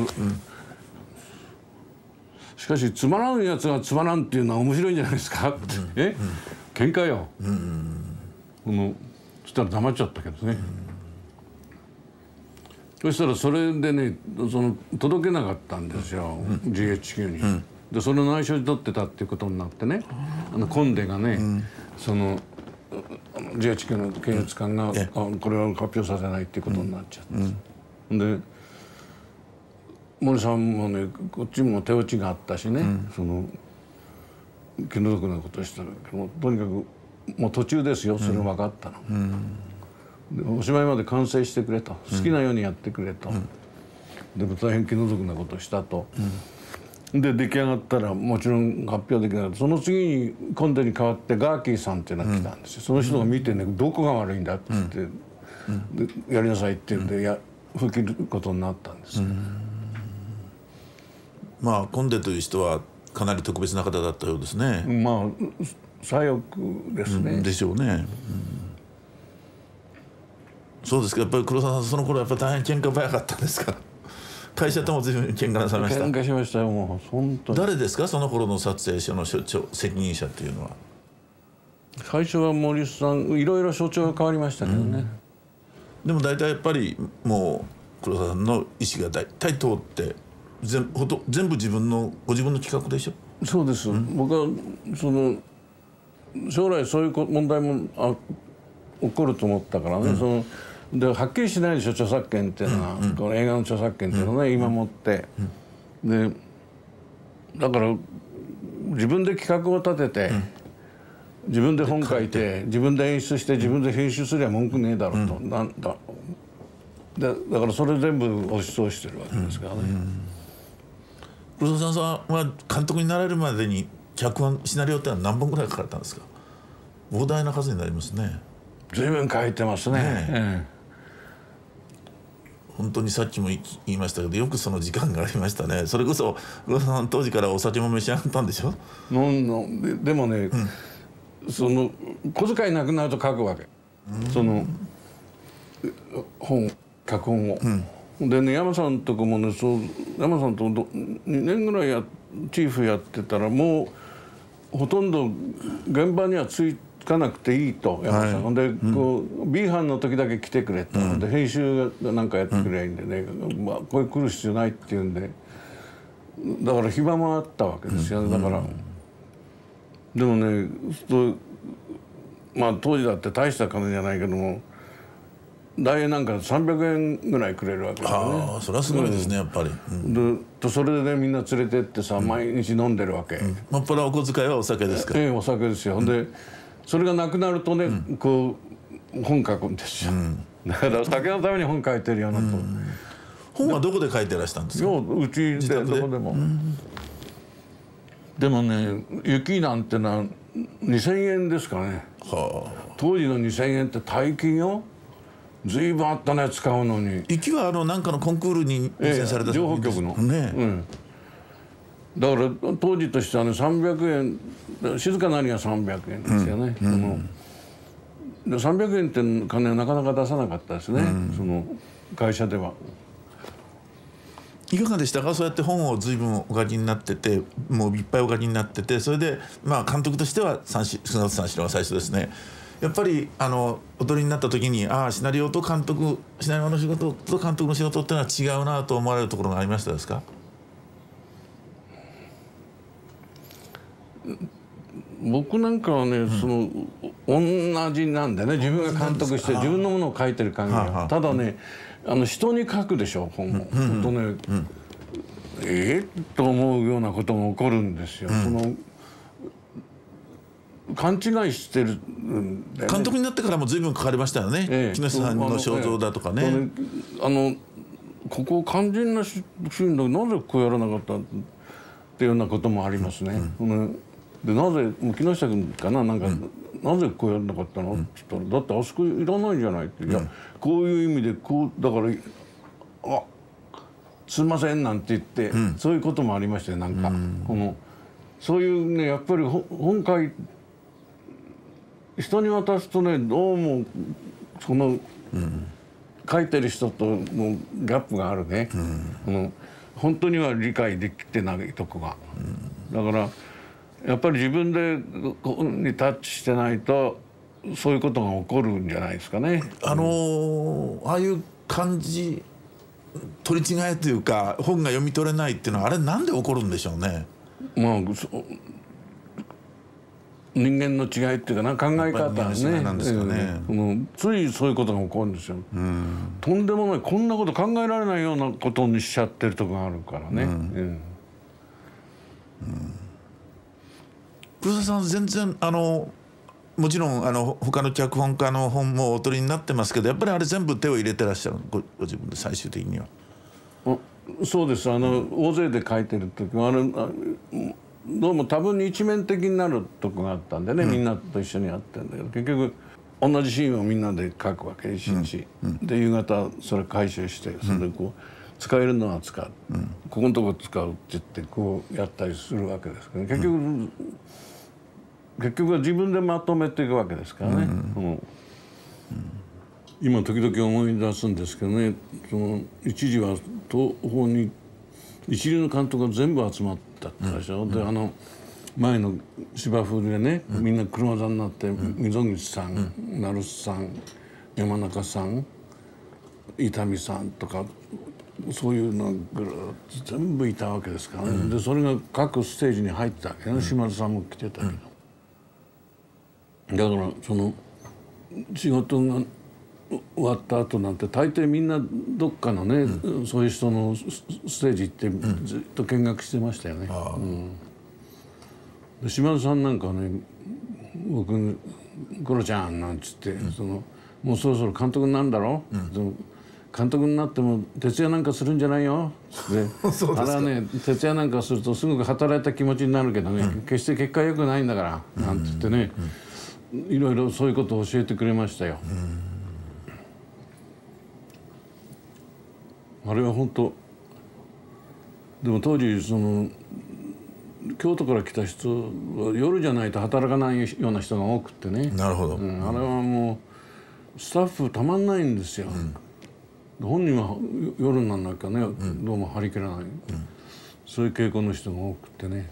Speaker 3: しかしつまらんやつがつまらんっていうのは面白いんじゃないですかって喧嘩よ。そしたら黙っちゃったけどね。そしたらそれでね届けなかったんですよ、GHQ に。でそれを内緒に取ってたっていうことになってねコンデがね、GHQ の検閲官がこれは発表させないっていうことになっちゃったんです。で森さんもねこっちも手落ちがあったしね、気の毒なことしたけどとにかくもう途中ですよそれ分かったの。おしまいまで完成してくれと、好きなようにやってくれと、でも大変気の毒なことをしたと、で出来上がったらもちろん発表できなかった。その次にコンデに代わってガーキーさんっていうのが来たんですよ。その人が見てねどこが悪いんだって言って、でやりなさいって言うんで吹きることになったんです。
Speaker 2: まあコンデという人はかなり特別な方だったようですね。
Speaker 3: まあ左翼ですね。
Speaker 2: でしょうね。そうですか。やっぱり黒沢さんその頃やっぱり大変喧嘩早かったんですか。会社とも随分喧嘩なさいました。
Speaker 3: 喧嘩しましたよもう本当に。
Speaker 2: 誰ですかその頃の撮影所の責任者っていうのは。
Speaker 3: 最初は森さんいろいろ所長が変わりましたけどね。
Speaker 2: でも大体やっぱりもう黒沢さんの意思が大体通って全部ご自分の企画でしょ。
Speaker 3: そうです、僕は将来そういう問題も起こると思ったからね、ではっきりしないでしょ著作権っていうのは、この映画の著作権っていうのをね、今持って、でだから自分で企画を立てて、自分で本書いて自分で演出して自分で編集すりゃ文句ねえだろうと、だからそれ全部押し通してるわけですからね。
Speaker 2: 黒沢さんは監督になられるまでに脚本シナリオってのは何本ぐらい書かれたんですか。膨大な数になりますね。
Speaker 3: 随分書いてますね。
Speaker 2: 本当にさっきも言いましたけどよくその時間がありましたね。それこそ黒沢さん当時からお酒も召し上がったんでしょ。
Speaker 3: でもね、小遣いなくなると書くわけ、脚本を。でね山さんとこもね山さんと2年ぐらいやっチーフやってたらもうほとんど現場にはつかなくていいと山田さん、はい、でこう B 班の時だけ来てくれと、で編集がなんかやってくればいいんでね、まあ、これ来る必要ないっていうんで、だから暇もあったわけですよ、だから。でもね、まあ当時だって大した金じゃないけども大円なんか300円ぐらいくれるわけだよね。
Speaker 2: ああ、それはすごいですね、やっぱり。
Speaker 3: でそれでねみんな連れてってさ、毎日飲んでるわけ。
Speaker 2: まあこれはお小遣いはお酒ですか。
Speaker 3: お酒ですよ。でそれがなくなるとね、こう本書くんですよ。だから酒のために本書いてるようなと。
Speaker 2: 本はどこで書いてらしたんですか。
Speaker 3: うちでどこでも。でもね、雪なんてのは2000円ですかね。当時の2000円って大金よ。ずいぶんあったね、使うのに。
Speaker 2: 雪はなんかのコンクールに入選された
Speaker 3: 情報局のね。だから当時としてはね300円、静かなりが300円ですよね。で300円って金はなかなか出さなかったですね、その会社では。
Speaker 2: いかがでしたか。そうやって本を随分お書きになってて、もういっぱいお書きになってて、それでまあ監督としては菅田三四郎が最初ですね。やっぱりお取りになった時にシナリオと監督、シナリオの仕事と監督の仕事っていうのは違うなと思われるところがありましたですか。
Speaker 3: 僕なんかはね、その同じなんでね、自分が監督して自分のものを書いてる限りは。ただね、人に書くでしょ本を。本当ね、と思うようなことが起こるんですよ。その勘違いしてるんで、ね、
Speaker 2: 監督になってからも随分書かれましたよね。木下さんの肖像だとかね。
Speaker 3: ここ肝心なシーンでなぜこうやらなかったっていうようなこともありますね。でなぜ木下君かな、なんか、なぜこうやらなかったのって言ったら、だってあそこいらないじゃないって、いやこういう意味でこうだからすいませんなんて言って、そういうこともありまして、なんかそういうね、やっぱり本書い人に渡すとね、どうもその、書いてる人とのギャップがあるね。本当には理解できてないとこが。だからやっぱり自分でにタッチしてないとそういうことが起こるんじゃないですかね。
Speaker 2: ああいう感じ、取り違えというか本が読み取れないっていうのはあれなんで起こるんでしょうね。
Speaker 3: まあ人間の違いっていうかな、考え方ね、ついそういうことが起こるんですよ。とんでもない、こんなこと考えられないようなことにしちゃってるとこがあるからね。
Speaker 2: 黒沢さん全然もちろん他の脚本家の本もお取りになってますけど、やっぱりあれ全部手を入れてらっしゃる、ご自分で最終的には。
Speaker 3: そうです。大勢で書いてる時はどうも多分に一面的になるとこがあったんでね、みんなと一緒にやってるんだけど、結局同じシーンをみんなで書くわけ、一日、で夕方それ回収して、それでこう使えるのは使う、ここのとこ使うって言ってこうやったりするわけですけど、結局は自分でまとめていくわけですからね。今時々思い出すんですけどね、その一時は東宝に一流の監督が全部集まったでしょ。で前の芝生でね、みんな車座になって、溝口さん、成須さん、山中さん、伊丹さんとかそういうのぐるっと全部いたわけですからね。でそれが各ステージに入ったわけね。島田さんも来てたけど、だからその仕事が終わった後なんて大抵みんなどっかのね、そういう人のステージ行ってずっと見学してましたよね。で島田さんなんかね、僕「コロちゃん」なんつって、もうそろそろ監督になるんだろ、監督になっても徹夜なんかするんじゃないよであれはね、徹夜なんかするとすごく働いた気持ちになるけどね、決して結果良くないんだからなんつってね、いろいろそういうことを教えてくれましたよ。あれは本当でも当時京都から来た人は夜じゃないと働かないような人が多くてね。
Speaker 2: なるほど。
Speaker 3: あれはもうスタッフたまんないんですよ。本人は夜にならなきゃね、どうも張り切らない。そういう傾向の人が多くてね。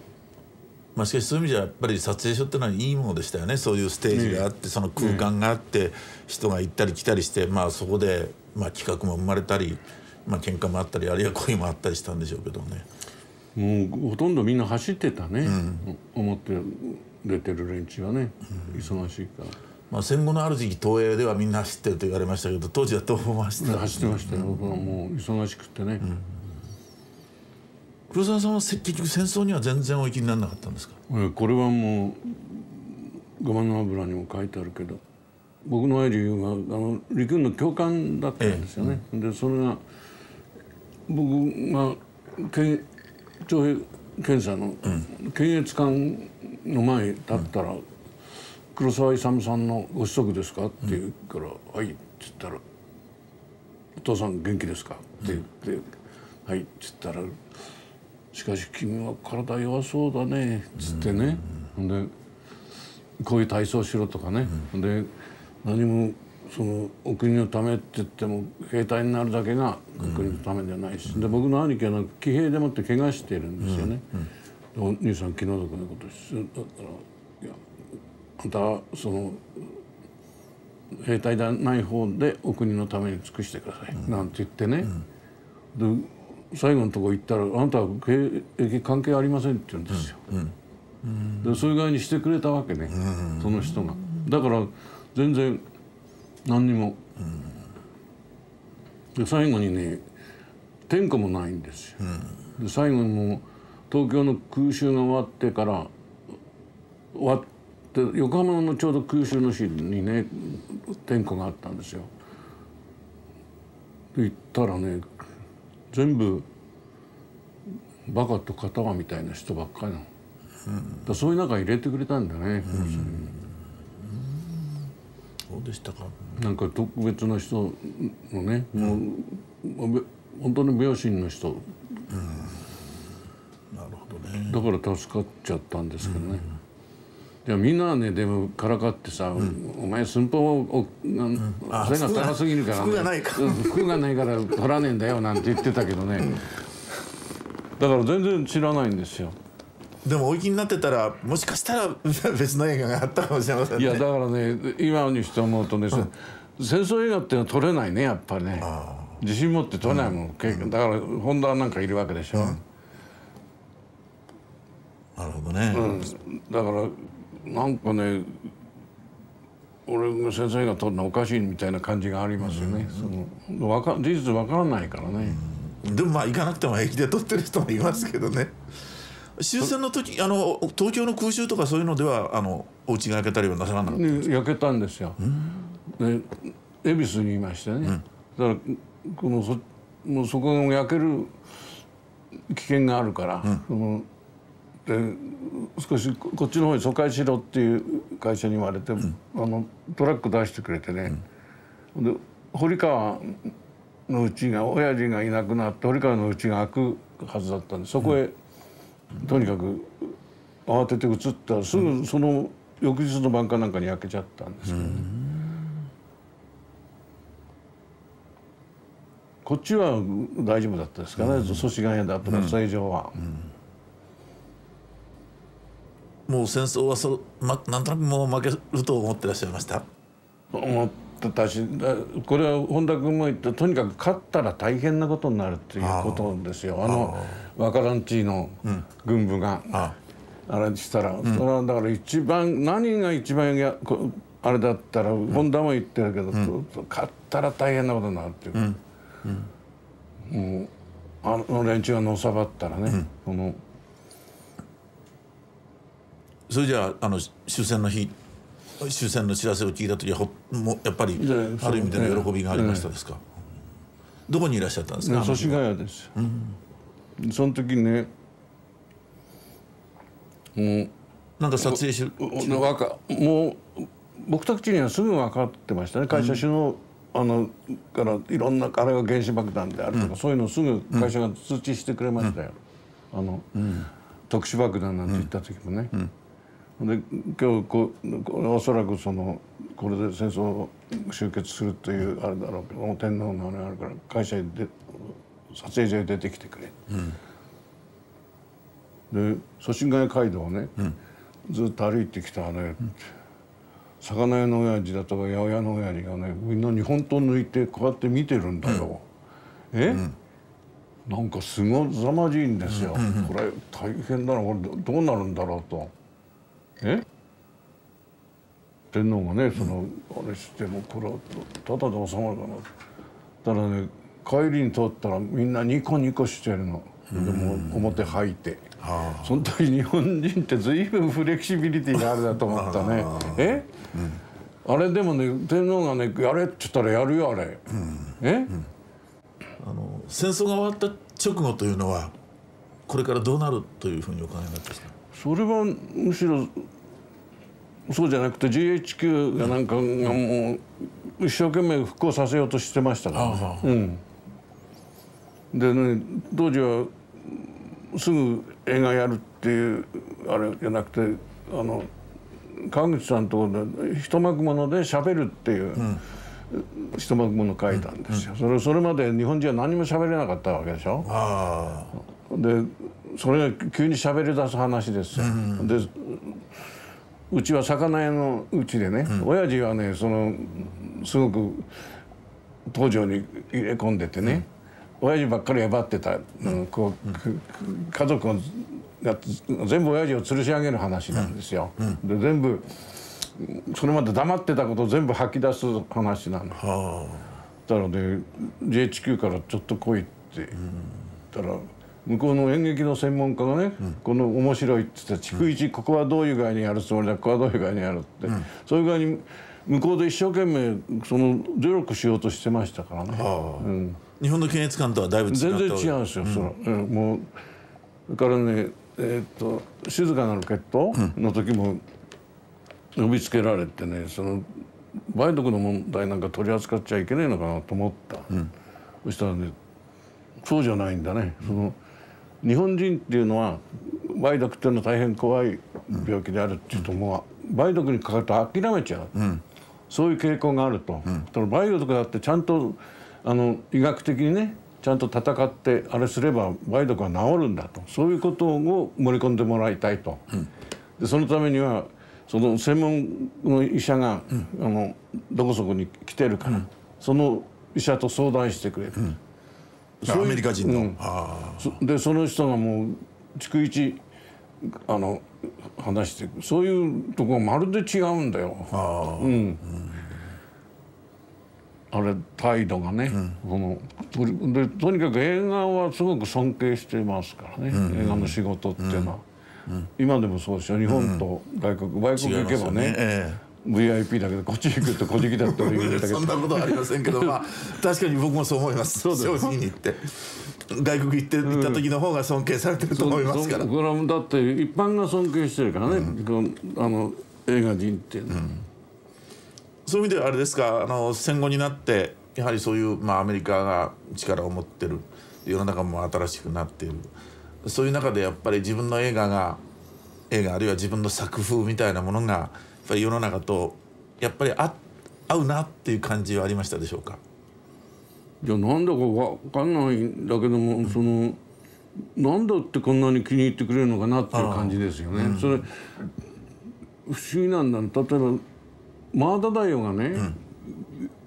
Speaker 2: まあ、しかしそういう意味じゃやっぱり撮影所ってのはいいものでしたよね。そういうステージがあって、その空間があって、人が行ったり来たりして、まあ、そこで、まあ、企画も生まれたり、まあ喧嘩もあったり、あるいは恋もあったりしたんでしょうけどね。
Speaker 3: もうほとんどみんな走ってたね、思って出てる連中はね、忙しいから。
Speaker 2: まあ、戦後のある時期東映ではみんな走ってると言われましたけど、当時は東宝も走ってた。
Speaker 3: 走ってましたよ、僕はもう忙しくてね。
Speaker 2: 黒沢さんは結局戦争には全然お行きにならなかったんですか？
Speaker 3: これはもうごまの油にも書いてあるけど、僕の親父が陸軍の教官だったんですよね。でそれが僕が徴兵検査の検閲官の前に立ったら「黒沢勇さんのご子息ですか?」って言うから「はい」って言ったら「お父さん元気ですか?」って言って「はい」って言ったら「しかし君は体弱そうだね」っつってね、でこういう体操しろとかね、で何もそのお国のためって言っても兵隊になるだけがお国のためじゃないし、で僕の兄貴は騎兵でもって怪我してるんですよね。お兄さん気の毒なことしてだったら「いやあんたはその兵隊ではない方でお国のために尽くしてください」なんて言ってね、で最後のとこ行ったら「あなたは兵役関係ありません」って言うんですよ。でそういう具合にしてくれたわけね、その人が。だから全然何にも。で最後にね点呼もないんですよ。で最後にもう東京の空襲が終わってから終わって横浜のちょうど空襲の日にね点呼があったんですよ。で行ったらね全部バカと片輪みたいな人ばっかりなの。だそういう中に入れてくれたんだね。
Speaker 2: そうでしたか。
Speaker 3: なんか特別な人のね、もう本当に病心の人、
Speaker 2: なるほどね。
Speaker 3: だから助かっちゃったんですけどね。いやみんなはねでもからかってさ「お前寸法を背が高すぎるからね
Speaker 2: 服がないか
Speaker 3: 服がないから取らねえんだよ」なんて言ってたけどね、だから全然知らないんですよ。
Speaker 2: でもお行きになってたらもしかしたら別の映画があったかもしれませんね。
Speaker 3: いやだからね今にして思うとね、戦争映画っていうのは撮れないねやっぱりね。自信持って撮れないもん、だから本田なんかいるわけでしょ。
Speaker 2: なるほどね。
Speaker 3: だからなんかね俺が戦争映画撮るのおかしいみたいな感じがありますよね。事実わからないからね。
Speaker 2: でもまあ行かなくても平気で撮ってる人もいますけどね。終戦の時東京の空襲とかそういうのではお家が焼けたりはなさらなかったんですか？
Speaker 3: 焼けたんですよ。で恵比寿にいましてね、だからもうそこが焼ける危険があるから、で少しこっちの方に疎開しろっていう会社に言われて、トラック出してくれてね、で堀川のうちが親父がいなくなって堀川のうちが開くはずだったんで、そこへとにかく慌てて移ったらすぐその翌日の晩かなんかに焼けちゃったんですけどね。こっちは大丈夫だったですかね、祖師ヶ谷だとか正常は。
Speaker 2: もう戦争はなんとなくもう負けると思ってらっしゃいました？
Speaker 3: 思ってたし、これは本田君も言ったとにかく勝ったら大変なことになるっていうことですよ。ワカランチーの軍部があれしたら、それはだから一番何が一番あれだったら本田も言ってるけど、勝ったら大変なことになるっていう。もうあの連中がのさばったらね、
Speaker 2: それじゃあ終戦の日終戦の知らせを聞いた時はもうやっぱりある意味での喜びがありましたですか？どこにいらっしゃったんですか？
Speaker 3: 祖師ヶ谷ですよ。その時ねもう
Speaker 2: なんか撮影し
Speaker 3: もう僕たちにはすぐ分かってましたね。会社首脳からいろんなあれは原子爆弾であるとか、そういうのをすぐ会社が通知してくれましたよ。特殊爆弾なんて言った時もね。で今日おそらくこれで戦争終結するというあれだろうけど、天皇のあれがあるから会社で撮影所に出てきてくれ、で祖師ヶ谷街道をね、ずっと歩いてきたらね、魚屋の親父だとか八百屋の親父がね、みんなに本当抜いてこうやって見てるんだよ。なんかすござまじいんですよ。これ大変だな、これどうなるんだろうと。天皇がね、あれしてもこれはただで収まるかな。ただね、帰りに通ったらみんなニコニコしてるの。でも表吐いて、その時日本人って随分フレキシビリティがあるなと思ったね。あれでもね、天皇がね、やれって言ったらやるよ、あれ。
Speaker 2: 戦争が終わった直後というのはこれからどうなるというふうにお考えになってますか？
Speaker 3: それはむしろそうじゃなくて GHQ がなんかがもう一生懸命復興させようとしてましたからね。でね、当時はすぐ映画やるっていうあれじゃなくて、川口さんとこで一幕もので喋るっていう、一幕もの書いたんですよ。それまで日本人は何も喋れなかったわけでしょ。でそれが急に喋り出す話ですよ。でうちは魚屋のうちでね、親父はねすごく東条に入れ込んでてね、親父ばっかりえばってた、家族が全部親父を吊るし上げる話なんですよ。で全部それまで黙ってたことを全部吐き出す話なの。だからね GHQ からちょっと来いって言ったら、向こうの演劇の専門家がね、この面白いって言って逐一ここはどういう具合にやるつもりだ、ここはどういう具合にやるって、そういう具合に向こうで一生懸命努力しようとしてましたからね。
Speaker 2: 日本の検閲官とはだいぶ違って
Speaker 3: 全然違うんですよ。もうそれからね、静かなる決闘の時も呼びつけられてね、梅毒の問題なんか取り扱っちゃいけないのかなと思った。そしたらね、そうじゃないんだね。日本人っていうのは梅毒っていうのは大変怖い病気であるっていうと、もう梅毒にかかると諦めちゃう、そういう傾向があると。梅毒だってちゃんと医学的にねちゃんと戦ってあれすれば梅毒は治るんだと、そういうことを盛り込んでもらいたいと。でそのためには専門の医者が、どこそこに来てるから、その医者と相談してくれる。
Speaker 2: アメリカ人の。
Speaker 3: でその人がもう逐一話していく、そういうとこがまるで違うんだよ。あれ態度がね、でとにかく映画はすごく尊敬してますからね、映画の仕事っていうのは。今でもそうですよ。日本と外国行けばね、VIP だけどこっち行くと小じきだって言うんだけど
Speaker 2: そんなことはありませんけど、確かに僕もそう思います。正直に言って外国行った時の方が尊敬されてると思いますから。
Speaker 3: これはだって一般が尊敬してるからね、映画人っていうのは。
Speaker 2: そういう意味ではあれですか、戦後になってやはりそういう、アメリカが力を持ってる、世の中も新しくなっている、そういう中でやっぱり自分の映画あるいは自分の作風みたいなものがやっぱり世の中とやっぱり合うなっていう感じはありましたでしょうか？
Speaker 3: いや、なんだか分かんないんだけども、なんだってこんなに気に入ってくれるのかなっていう感じですよね。それ不思議なんだ。例えばマーダダイオがね、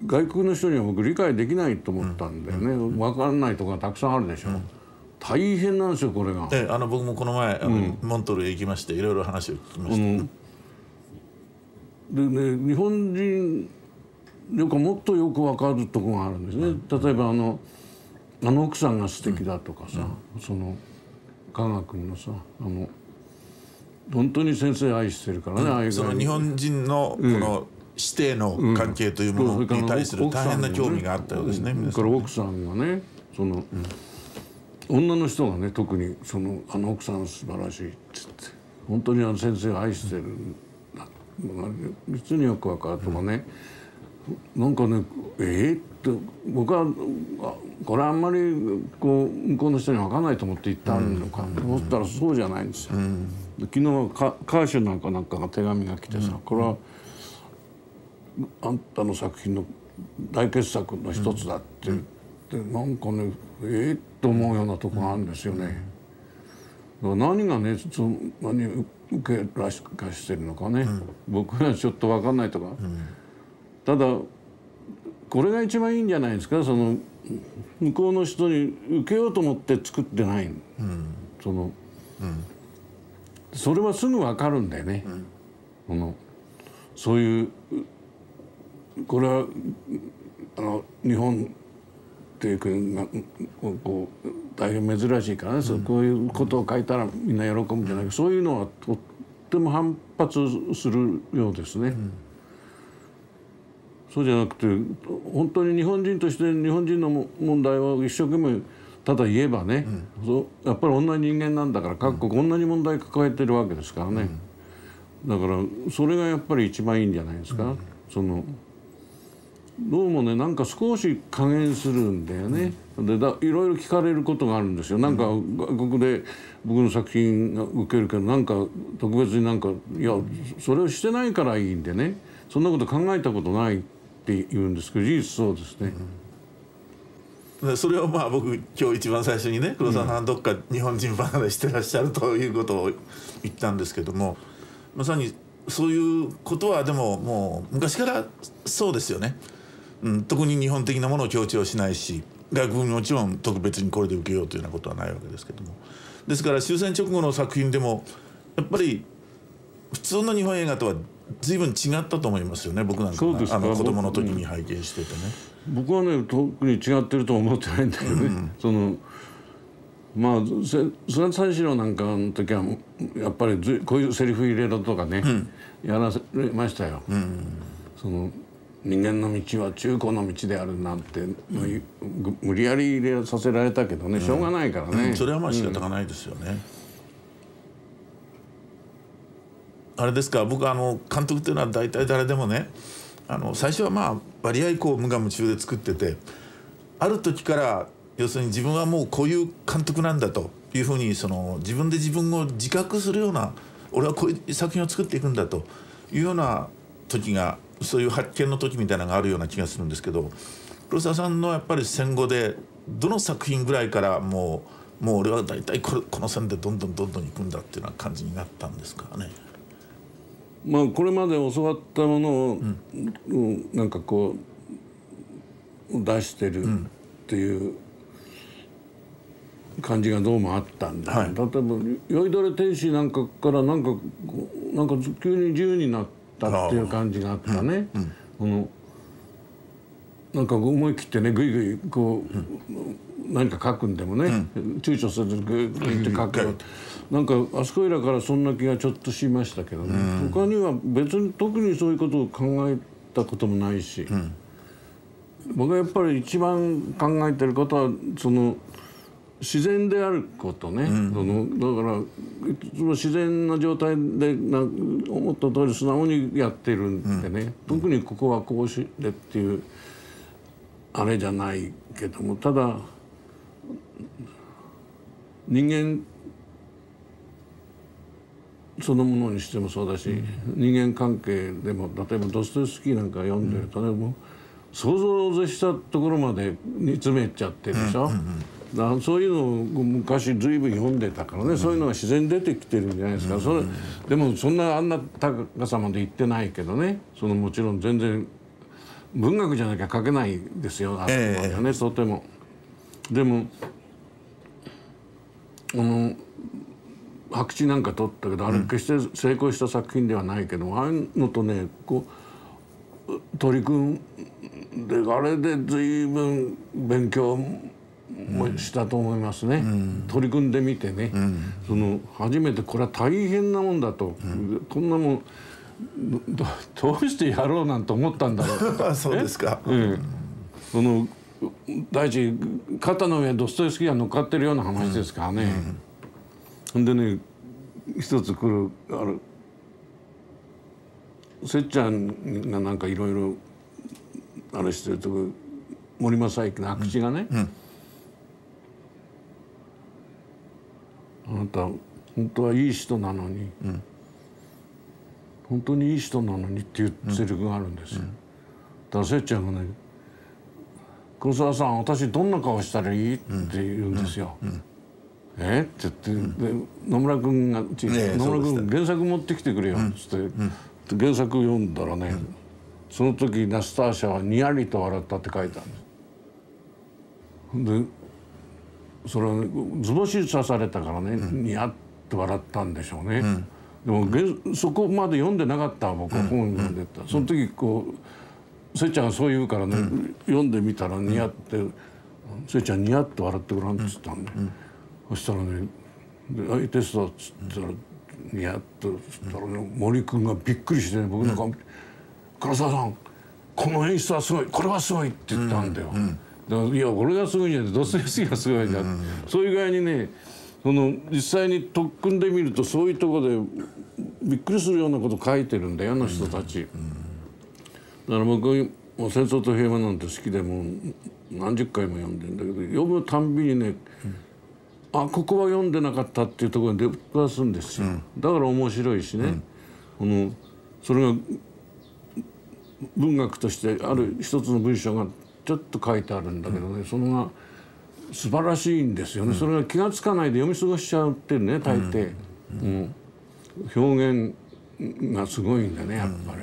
Speaker 3: 外国の人には僕理解できないと思ったんだよね。分かんないところがたくさんあるでしょ。大変なんですよこれが。
Speaker 2: 僕もこの前モントルへ行きましていろいろ話を聞きました。
Speaker 3: でね、日本人なんかもっとよく分かるところがあるんですね。例えばあの奥さんが素敵だとかさ、科学のさ本当に先生愛してるからね、
Speaker 2: その日本人のこの師弟の関係というものに対する大変な興味があったようですね。
Speaker 3: だから奥さんがね、女の人がね特に奥さん素晴らしいって言って本当に先生を愛してるのが実によく分かるとかね、なんかねって僕はこれあんまり向こうの人に分かんないと思って言ってあるのかと思ったらそうじゃないんですよ。昨日はカーシュなんかが手紙が来てさ、これはあんたの作品の大傑作の一つだって言って、なんかねと思うようなとこがあるんですよね。何がね何受けらしかしてるのかね、僕はちょっと分かんないとか、ただこれが一番いいんじゃないですか。その向こうの人に受けようと思って作ってない、それはすぐ分かるんだよね、そういうこれは日本っていう国がこう大変珍しいからね、こういうことを書いたらみんな喜ぶんじゃないか、そういうのはとっても反発するようですね。そうじゃなくて本当に日本人として日本人の問題を一生懸命ただ言えばね、やっぱり同じ人間なんだから各国同じ問題抱えてるわけですからね、だからそれがやっぱり一番いいんじゃないですか。どうもねなんか少し加減するんだよね、でいろいろ聞かれることがあるんですよ。なんか外国で僕の作品が受けるけどなんか特別になんかいやそれをしてないからいいんでね、そんなこと考えたことないって言うんですけど、事実そうですね。
Speaker 2: それをまあ僕今日一番最初にね黒沢さんどっか日本人離れしてらっしゃるということを言ったんですけども、まさにそういうことはでももう昔からそうですよね。特に日本的なものを強調しないし外国にもちろん特別にこれで受けようというようなことはないわけですけども、ですから終戦直後の作品でもやっぱり普通の日本映画とは随分違ったと思いますよね。僕なんか子供の時に拝見しててね、
Speaker 3: 僕はね特に違ってるとは思ってないんだけどね、まあ菅三四郎なんかの時はやっぱりこういうセリフ入れろとかね、やられましたよ。人間の道は中古の道であるなんて無理やり入れさせられたけどね、しょうがないからね、
Speaker 2: それはまあ仕方がないですよね。あれですか、僕監督っていうのは大体誰でもね最初はまあ割合こう無我夢中で作ってて、ある時から要するに自分はもうこういう監督なんだというふうに自分で自分を自覚するような、俺はこういう作品を作っていくんだというような時が、そういう発見の時みたいなのがあるような気がするんですけど、黒沢さんのやっぱり戦後でどの作品ぐらいからもう俺は大体この線でどんどんいくんだっていうような感じになったんですかね。
Speaker 3: まあこれまで教わったものを、なんかこう出してるっていう感じがどうもあったんで、例えば「酔いどれ天使」なんかからなんか急に自由になったっていう感じがあったね。なんか思い切ってねぐいぐいこう何か書くんでもね、躊躇せずぐいぐいって書くよ。なんかあそこいらからそんな気がちょっとしましたけどね、他には別に特にそういうことを考えたこともないし、僕はやっぱり一番考えてることは自然であることね、だからその自然な状態で思った通り素直にやってるんでね、特にここはこうしてっていうあれじゃないけども、ただ人間そのものにしてもそうだし、人間関係でも例えばドストエフスキーなんか読んでるとね、もう想像を絶したところまで煮詰めちゃってるでしょ。だからそういうのを昔ずいぶん読んでたからね、そういうのが自然に出てきてるんじゃないですか。でもそんなあんな高さまで行ってないけどね、もちろん全然文学じゃなきゃ書けないですよ、あそこまではね、とても。でも白地なんか撮ったけど、あれ決して成功した作品ではないけど、ああいうのとねこう取り組んで、あれで随分勉強もしたと思いますね、取り組んでみてね、初めてこれは大変なもんだと、こんなもんどうしてやろうなんて思ったんだろう
Speaker 2: そうですか。
Speaker 3: 第一肩の上にドストエフスキーが乗っかってるような話ですからね。でね一つせっちゃんがなんかいろいろあれしてるとこ、森正幸の白地がね、あなた本当はいい人なのに、本当にいい人なのにっていうセリフがあるんですよ。だからせっちゃんがね「黒沢さん私どんな顔したらいい?」って言うんですよ。って言って、で野村君が「野村君原作持ってきてくれよ」っつって、原作読んだらね、その時ナスターシャはにやりと笑ったって書いてあるんです。でそれは、ね、図星刺されたからね、にやっと笑ったんでしょうね。でもそこまで読んでなかった、僕は本読んでた。その時こうせっちゃんがそう言うからね、読んでみたらにやって「せっちゃんにやっと笑ってごらん」っつったんで、そしたらね「相手さ」っつったら「にやっと」っつったらね、森君がびっくりしてね、僕の顔見て「唐沢さんこの演出はすごい、これはすごい」って言ったんだよ。だからいやこれがすごいんじゃない、ドストエフスキーがすごいんだ、そういう具合にね、その実際に特訓で見るとそういうところでびっくりするようなこと書いてるんだよ、あの人たち。だから僕もう戦争と平和なんて好きでもう何十回も読んでんだけど、読むたんびにね、あここは読んでなかったっていうところに出くわすんですよ。だから面白いしね、それが文学としてある一つの文章がちょっと書いてあるんだけどね、それが素晴らしいんですよね。それが気が付かないで読み過ごしちゃうってね、大抵。表現がすごいんだね、やっぱり。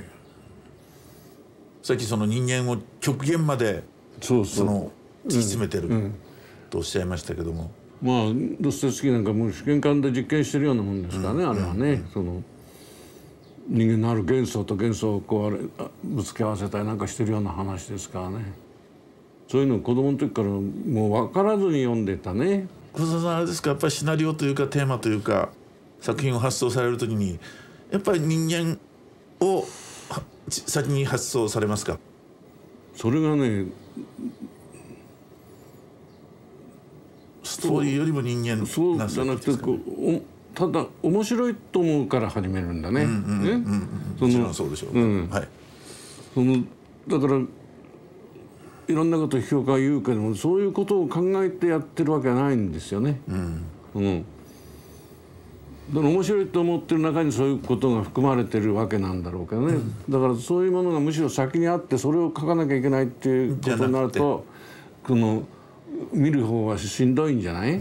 Speaker 2: さっきその人間を極限まで突き詰めてるとおっしゃいましたけども、
Speaker 3: まあドストエフスキーなんかもう試験管で実験してるようなもんですからね、あれはね。その人間のある元素と元素をこうぶつけ合わせたりなんかしてるような話ですからね。そういうのを子供の時からもう分からずに読んでたね。
Speaker 2: 黒沢さんあれですか、やっぱりシナリオというかテーマというか作品を発想される時にやっぱり人間を先に発想されますか？
Speaker 3: それがね、
Speaker 2: ストーリーよりも人間
Speaker 3: そうじゃなくてこうただ面白いと思うから始めるんだね。
Speaker 2: もちろんそうでしょう。はい。
Speaker 3: だからいろんなことを評価言うけども、そういうことを考えてやってるわけはないんですよね。だから面白いと思ってる中にそういうことが含まれてるわけなんだろうけどね。だからそういうものがむしろ先にあってそれを書かなきゃいけないっていうことになると、この見る方はしんどいんじゃない？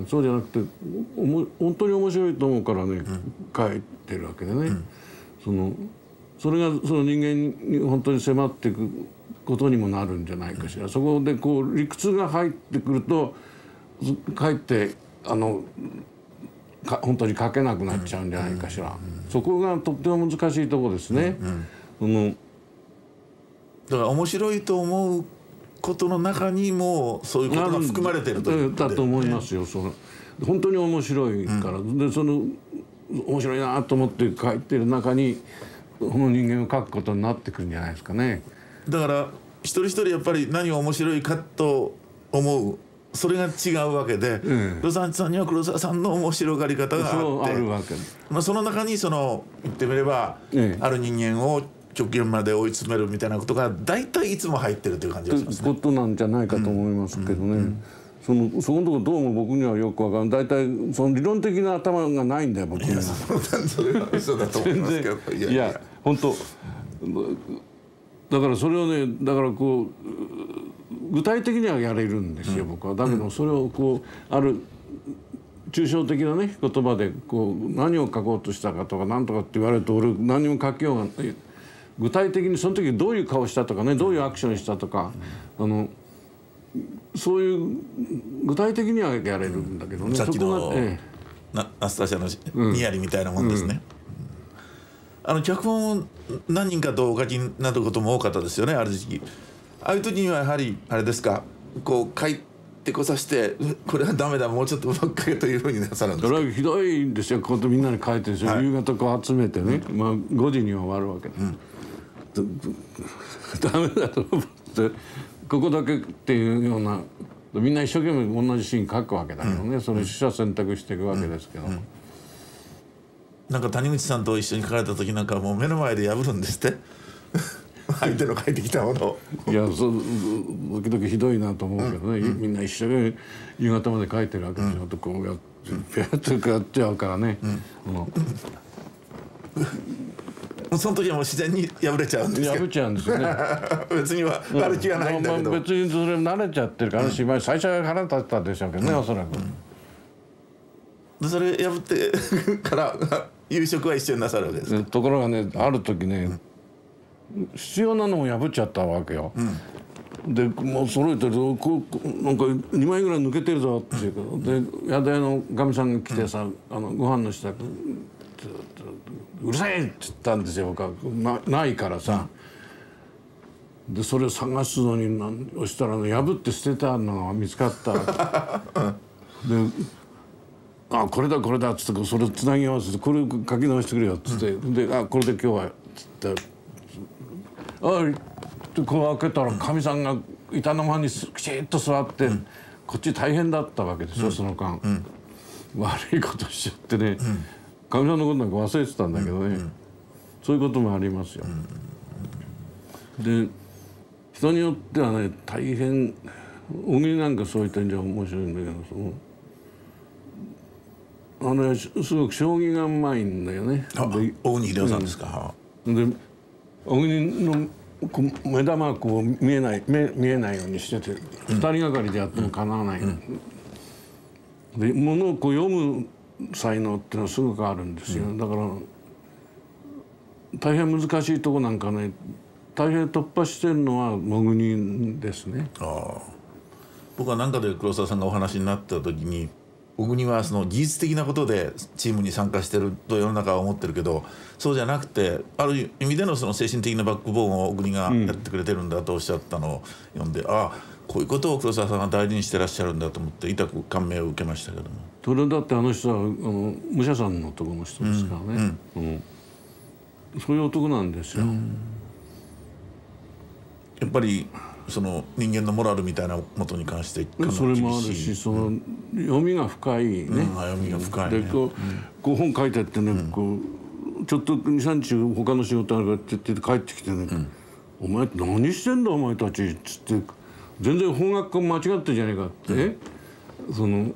Speaker 3: そうじゃなくて本当に面白いと思うからね、書いてるわけでね。それがその人間に本当に迫っていくことにもなるんじゃないかしら。そこでこう理屈が入ってくるとかえって本当に書けなくなっちゃうんじゃないかしら。そこがとっても難しいところですね。
Speaker 2: だから面白いと思うことの中にもそういうことが含まれてるという
Speaker 3: だと思いますよ。本当に面白いから、で面白いなと思って書いてる中にこの人間を描くことになってくるんじゃないですかね。
Speaker 2: だから一人一人やっぱり何が面白いかと思う、それが違うわけで、黒沢さんには黒沢さんの面白がり方があって、
Speaker 3: あるわけ。
Speaker 2: その中に言ってみれば、ある人間を極限まで追い詰めるみたいなことが大体いつも入ってるという感じがしますね。
Speaker 3: ことなんじゃないかと思いますけどね。そのところどうも僕にはよくわからない。大体その理論的な頭がないんだよ、僕には。
Speaker 2: それは嘘だと思いますけど。
Speaker 3: いや本当だからそれをね、だからこう具体的にはやれるんですよ、僕は。だけどそれをこうある抽象的なね言葉でこう何を書こうとしたかとか何とかって言われると、俺何も書きようがない。具体的にその時どういう顔したとかね、どういうアクションしたとか、そういう具体的にはやれるんだけどね。
Speaker 2: さっきのナスタシャのニヤリみたいなもんですね。脚本を何人かとお書きになることも多かったですよね、ある時期。ああいう時にはやはりあれですか、こう書いてこさしてこれはダメだ、もうちょっとうまく書けというふうになさるんですか？
Speaker 3: それはひどいんですよ。こうやってみんなに書いてるんですよ。夕方こう集めてね、5時には終わるわけです。ダメだと思ってここだけっていうような、みんな一生懸命同じシーン書くわけだけどね、それ取捨選択していくわけですけど、
Speaker 2: なんか谷口さんと一緒に書かれた時なんかもう目の前で破るんですって相手の書いてきたものを。
Speaker 3: いや時々ひどいなと思うけどね、みんな一生懸命夕方まで書いてるわけでしょ、とこうやってピャッとやっちゃうからね。
Speaker 2: その時はもう自然に破れちゃうんですけど。
Speaker 3: 破っちゃうんですよね。
Speaker 2: 別には悪気はないんだけど、
Speaker 3: 別にそれ慣れちゃってるから、芝居最初は腹立ったでしょうけどね、おそらく。
Speaker 2: それ破ってから夕食は一緒になさるわけですか。
Speaker 3: ところがねある時ね、必要なのを破っちゃったわけよ。でもう揃えてるとなんか2枚ぐらい抜けてるぞっていうからで宿屋のかみさんが来てさ、ご飯の下うるさいって言ったんですよ。ないからさ、でそれを探すのにそしたら破って捨てたのが見つかったで「これだこれだ」っつってそれをつなぎ合わせて「これ書き直してくれよ」っつって「でこれで今日は」っつって「ってこう開けたらかみさんが板の間にきちっと座って、こっち大変だったわけでしょ、その間、悪いことしちゃってね、かみさんのことなんか忘れてたんだけどね、そういうこともありますよ。で人によってはね大変小木なんかそういった点じゃ面白いんだけどすごく将棋がうまいんだよね。
Speaker 2: 大国秀夫さんですか。
Speaker 3: で小木の目玉がこう見えないようにしてて、2人がかりでやってもかなわない、で物をこう読む才能っていうのはすごくあるんですよ。だから大変難しいとこなんかね大変突破してるのはもぐにですね。
Speaker 2: 僕は何かで黒沢さんがお話になった時に、小国はその技術的なことでチームに参加してると世の中は思ってるけど、そうじゃなくてある意味でのその精神的なバックボーンを小国がやってくれてるんだとおっしゃったのを読んで、こういうことを黒沢さんが大事にしてらっしゃるんだと思って痛く感銘を受けましたけども。
Speaker 3: それだって人は武者さんのとこの人ですからね、そういう男なんですよ。
Speaker 2: やっぱりその人間のモラルみたいなことに関して
Speaker 3: それもあるし、その読みが深いね、
Speaker 2: 読みが深いね。
Speaker 3: でこう本書いてあってね、こうちょっと 2,3 日他の仕事あるからって言って帰ってきてね「お前何してんだお前たち」っつって「全然方角間違ってるじゃねえか」ってその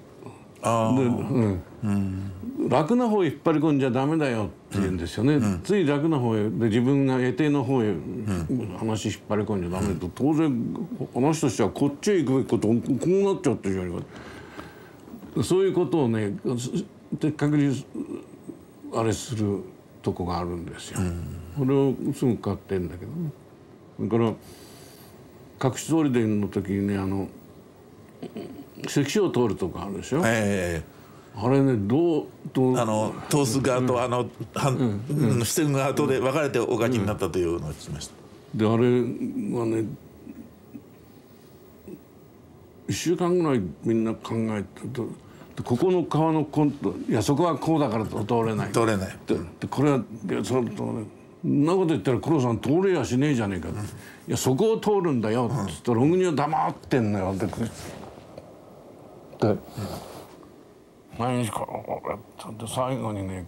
Speaker 3: 楽な方へ引っ張り込んじゃダメだよって言うんですよね。つい楽な方へで自分が得定の方へ話引っ張り込んじゃダメと、当然話としてはこっちへ行くべきことこうなっちゃってるじゃないか。そういうことをね的確にあれするとこがあるんですよ。これをすぐ買ってんだけどね。それから隠し通りでの時にね関所を通るとこあるでしょ。あれね
Speaker 2: 通す側と防ぐ側とで分かれてお書きになったというのを聞きました。
Speaker 3: であれはね1週間ぐらいみんな考えてここの川のいやそこはこうだから通れないでこれはそんなこと言ったら黒さん通れやしねえじゃねえか、いやそこを通るんだよっつったら小国は黙ってんのよで毎日こうやって最後にね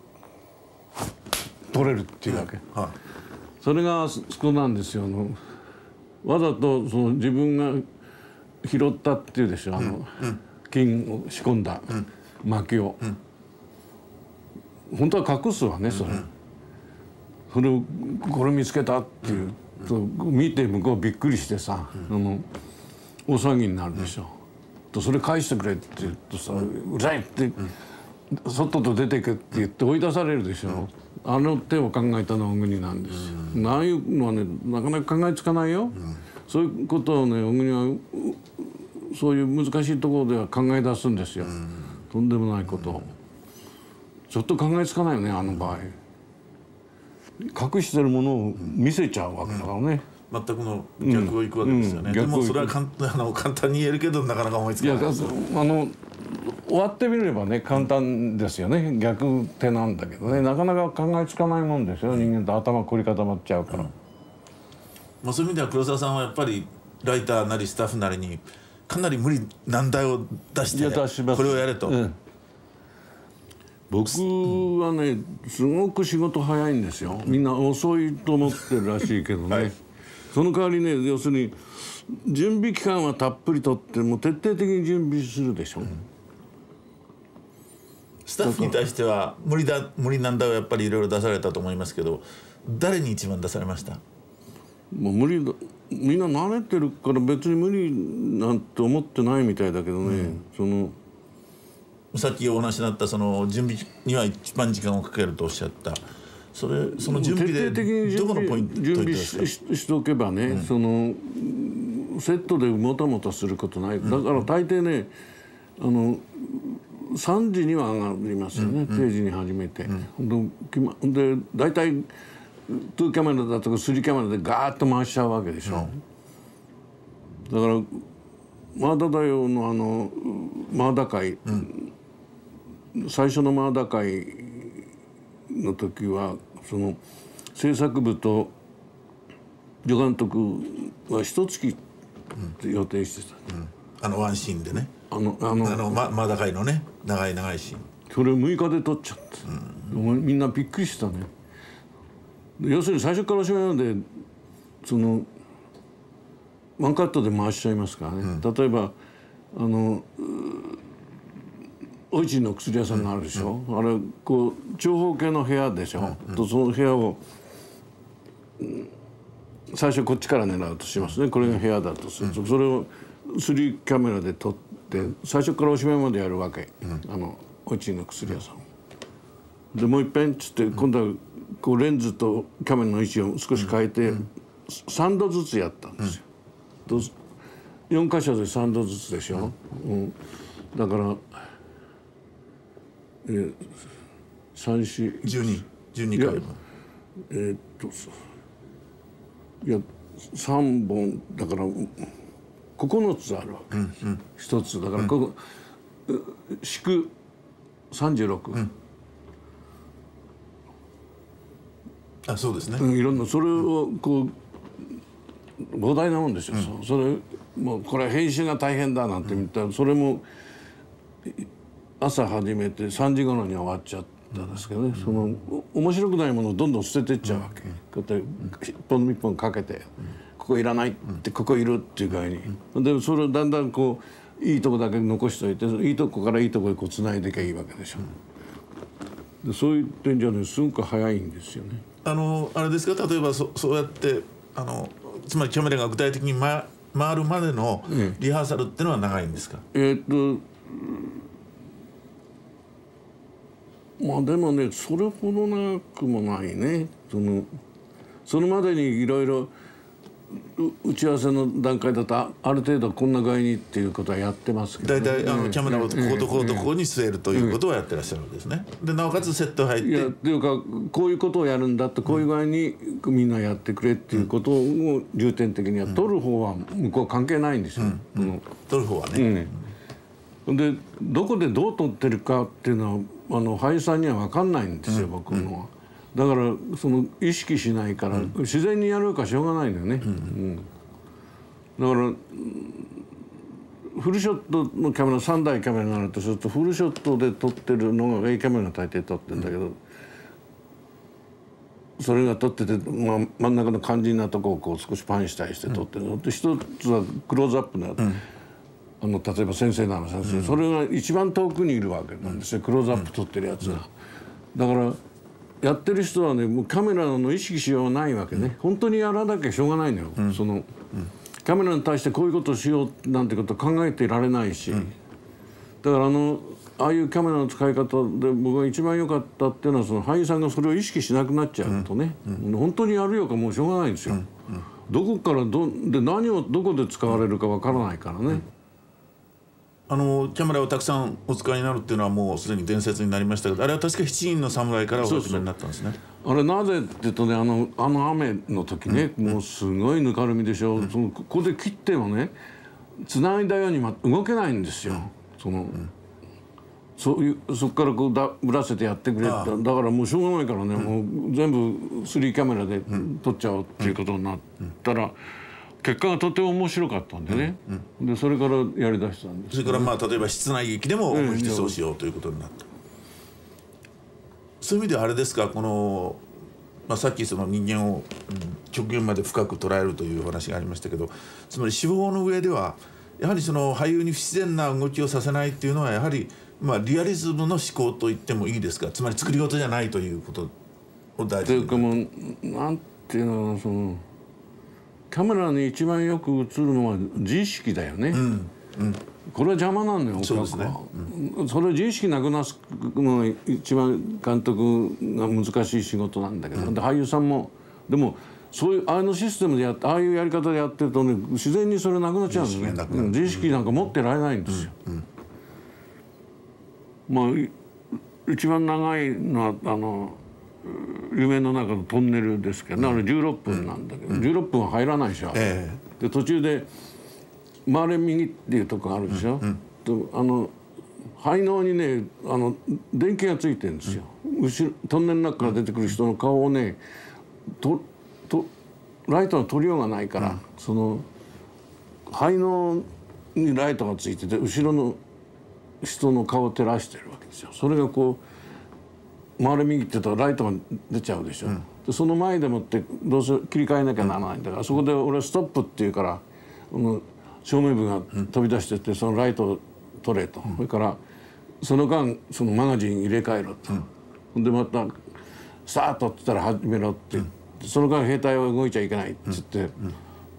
Speaker 3: 取れるっていうわけ、それがそこなんですよ。わざとその自分が拾ったっていうでしょ、金を仕込んだ薪を、本当は隠すわねそれをこれ見つけたっていうと見て向こうびっくりしてさ、大騒ぎになるでしょ。それ返してくれって言うとさ「うるさい」って「外と出てけ」って言って追い出されるでしょ。あの手を考えたのは小国なんですよ。ああいうのはねなかなか考えつかないよ。そういうことをね小国はそういう難しいところでは考え出すんですよ。とんでもないことをちょっと考えつかないよねあの場合。隠してるものを見せちゃうわけだからね。
Speaker 2: 全くの逆をいくわけですよね。でもそれは簡単に言えるけどなかなか思いつかない。
Speaker 3: 終わってみればね簡単ですよね。逆手なんだけどねなかなか考えつかないもんですよ。人間って頭凝り固まっちゃうから。
Speaker 2: そういう意味では黒沢さんはやっぱりライターなりスタッフなりにかなり無理難題を出してこれをやれと。
Speaker 3: 僕はねすごく仕事早いんですよ。みんな遅いと思ってるらしいけどね、その代わりね要するに準備期間はたっぷりとってもう徹底的に準備するでしょ、
Speaker 2: スタッフに対しては無理難題をやっぱりいろいろ出されたと思いますけど、誰に一番出されました？
Speaker 3: もう無理だ、みんな慣れてるから別に無理なんて思ってないみたいだけどね、
Speaker 2: さっきお話になったその準備には一番時間をかけるとおっしゃった。その準備で
Speaker 3: 徹底的に
Speaker 2: どこのポイント
Speaker 3: 準備しておけばね、そのセットでもたもたすることない。だから大抵ね、3時には上がりますよね、定時に始めて。で大体2キャメラだとか3キャメラでガーッと回しちゃうわけでしょ。だからマーダダヨのマーダ会、最初のマーダ会の時はその制作部と助監督は一月予定してた、
Speaker 2: ワンシーンでね、マダカイのね長いシーン、
Speaker 3: それを6日で撮っちゃった、みんなびっくりしたね。要するに最初からおしまいまでそのワンカットで回しちゃいますからね、例えばお市の薬屋さんがあるでしょ、あれこう長方形の部屋でしょ、とその部屋を、最初こっちから狙うとしますね。これが部屋だとすると、それを3キャメラで撮って最初からおしまいまでやるわけ、お市の薬屋さんでもう一遍っつって、今度はこうレンズとキャメラの位置を少し変えて、3度ずつやったんですよ、4箇所で3度ずつでしょ、だから
Speaker 2: 12回分、
Speaker 3: いや3本だから9つあるわけ、1つだからここ、祝36、
Speaker 2: あ、そうですね、
Speaker 3: いろんなそれをこう膨大なもんですよ、それもうこれ編集が大変だなんて言ったら、それも朝始めて3時頃に終わっちゃったんですけどね、その面白くないものをどんどん捨ててっちゃうわけ、こうやって一本一本かけて、ここいらないってここいるっていう具合に、でそれをだんだんこういいとこだけ残しておいて、いいとこからいいとこへこうつないでいけばいいわけでしょ、でそういう点じゃねすごく早いんですよね。
Speaker 2: あれですか、例えばそうやってつまりキャメラが具体的に回るまでのリハーサルっていうのは長いんですか？
Speaker 3: まあでもね、それほど長くもないね。そのまでにいろいろ打ち合わせの段階だとある程度こんな具合にっていうことはやってますけど、
Speaker 2: 大体キャメラをこことこことここに据えるということをやってらっしゃるわけですね。でなおかつセット入って、
Speaker 3: いやっていうかこういうことをやるんだって、こういう具合にみんなやってくれっていうことを重点的にや撮る方は向こうは関係ないんですよ、
Speaker 2: 撮る方はね。
Speaker 3: でどこでどう撮ってるかっていうのは俳優さんには分かんないんですよ、僕のは。だからその意識しないから、自然にやるかしょうがないんだよね、だからフルショットのキャメラ3台キャメラがあるとすると、フルショットで撮ってるのが A キャメラが大抵撮ってるんだけど、それが撮ってて、真ん中の肝心なとこをこう少しパンしたりして撮ってるので、一つはクローズアップな、例えば先生なら先生、それが一番遠くにいるわけなんですよ、クローズアップ撮ってるやつが。だからやってる人はね、もうカメラの意識しようがないわけね、本当にやらなきゃしょうがないのよ、そのカメラに対してこういうことをしようなんてこと考えていられないし、だからああいうカメラの使い方で僕が一番良かったっていうのは、その俳優さんがそれを意識しなくなっちゃうとね、本当にやるよかもうしょうがないんですよ、どこからで何をどこで使われるかわからないからね。
Speaker 2: キャメラをたくさんお使いになるっていうのはもうすでに伝説になりましたけど、あれは確か7人の侍からお始めになったんですね。
Speaker 3: あれなぜっていうとね、あの雨の時ね、もうすごいぬかるみでしょ、ここで切ってもねつないだように動けないんですよ、そこからこうぶらせてやってくれって、だからもうしょうがないからね、もう全部3キャメラで撮っちゃおうっていうことになったら、結果がとても面白かったんでね、でそれからやりだしたんです。
Speaker 2: それから例えば室内劇でも思い切りそうしようということになった。そういう意味ではあれですか、さっきその人間を極限まで深く捉えるというお話がありましたけど、つまり手法の上ではやはりその俳優に不自然な動きをさせないっていうのはやはりリアリズムの思考と言ってもいいですか、つまり作り事じゃないということを大事に。というか
Speaker 3: もうなんていうのかな、カメラに一番よく映るのは自意識だよね、これは邪魔なんだよ、お客は。それを自意識なくなすのが一番監督が難しい仕事なんだけど、で俳優さんもでもそういうシステムでああいうやり方でやってるとね、自然にそれなくなっちゃうんですね。自意識なんか持ってられないんですよ。まあ一番長いのは夢の中のトンネルですけどね、あれ16分なんだけど、16分は入らないでしょ。で途中で回れ右っていうとこがあるでしょ。肺嚢にね電気がついてるんですよ。後ろトンネルの中から出てくる人の顔をねライトが取りようがないから、その肺嚢にライトがついてて後ろの人の顔を照らしてるわけですよ。それがこう回れ右って言うとライトが出ちゃうでしょ。でその前でもってどうせ切り替えなきゃならないんだから、そこで俺はストップって言うから照明部が飛び出してってそのライトを取れと、それからその間そのマガジン入れ替えろと、でまたスタートって言ったら始めろって言って、その間兵隊は動いちゃいけないって言って、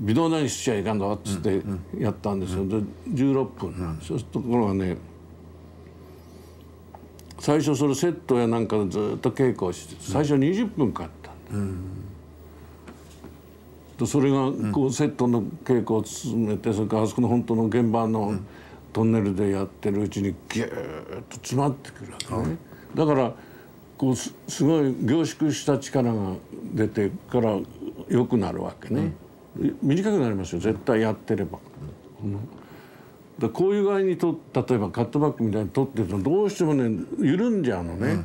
Speaker 3: 微動だにしちゃいかんぞっつってやったんですよ。で16分、そうするところがね、最初それセットやなんかでずっと稽古をして最初20分かかったんだ、それがこうセットの稽古を進めて、それからあそこの本当の現場のトンネルでやってるうちにギューッと詰まってくるわけね。だからこうすごい凝縮した力が出てから良くなるわけね。短くなりますよ、絶対やってれば。だこういう具合に例えばカットバックみたいに撮ってるとどうしてもね緩んじゃうのね。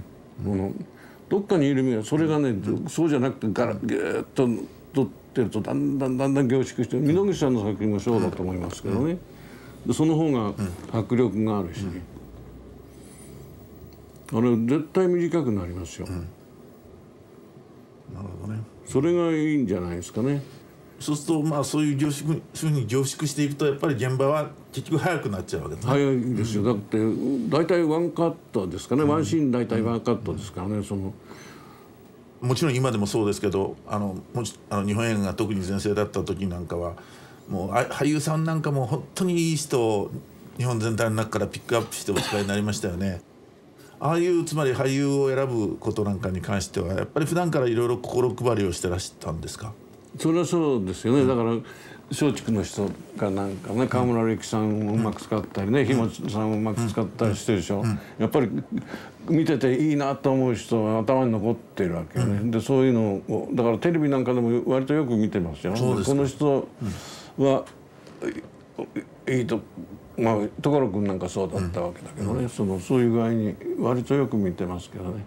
Speaker 3: どっかに緩みが、それがねそうじゃなくてガラッギューッと撮ってるとだんだん凝縮して、箕口さんの作品もそうだと思いますけどね。でその方が迫力があるし、あれ絶対短くなりますよ。
Speaker 2: なるほどね。
Speaker 3: それがいいんじゃないですかね。
Speaker 2: そうするとまあそういうふうに凝縮していくとやっぱり現場は結局早くなっちゃうわけですね。
Speaker 3: 早いんですよ。だって大体ワンカットですかね、ワンシーン大体ワンカットですからね。
Speaker 2: もちろん今でもそうですけど、日本映画が特に全盛だった時なんかはもう俳優さんなんかも本当にいい人を日本全体の中からピックアップしてお使いになりましたよね。ああいうつまり俳優を選ぶことなんかに関してはやっぱり普段からいろいろ心配りをしてらしたんですか？
Speaker 3: それはそうですよね。だから松竹の人がなんかね、河村力さんをうまく使ったりね、樋本さんをうまく使ったりしてるでしょ。やっぱり見てていいなと思う人は頭に残ってるわけよね。でそういうのをだからテレビなんかでも割とよく見てますよ。この人はいいと、まあ所君なんかそうだったわけだけどね、そういう具合に割とよく見てますけどね。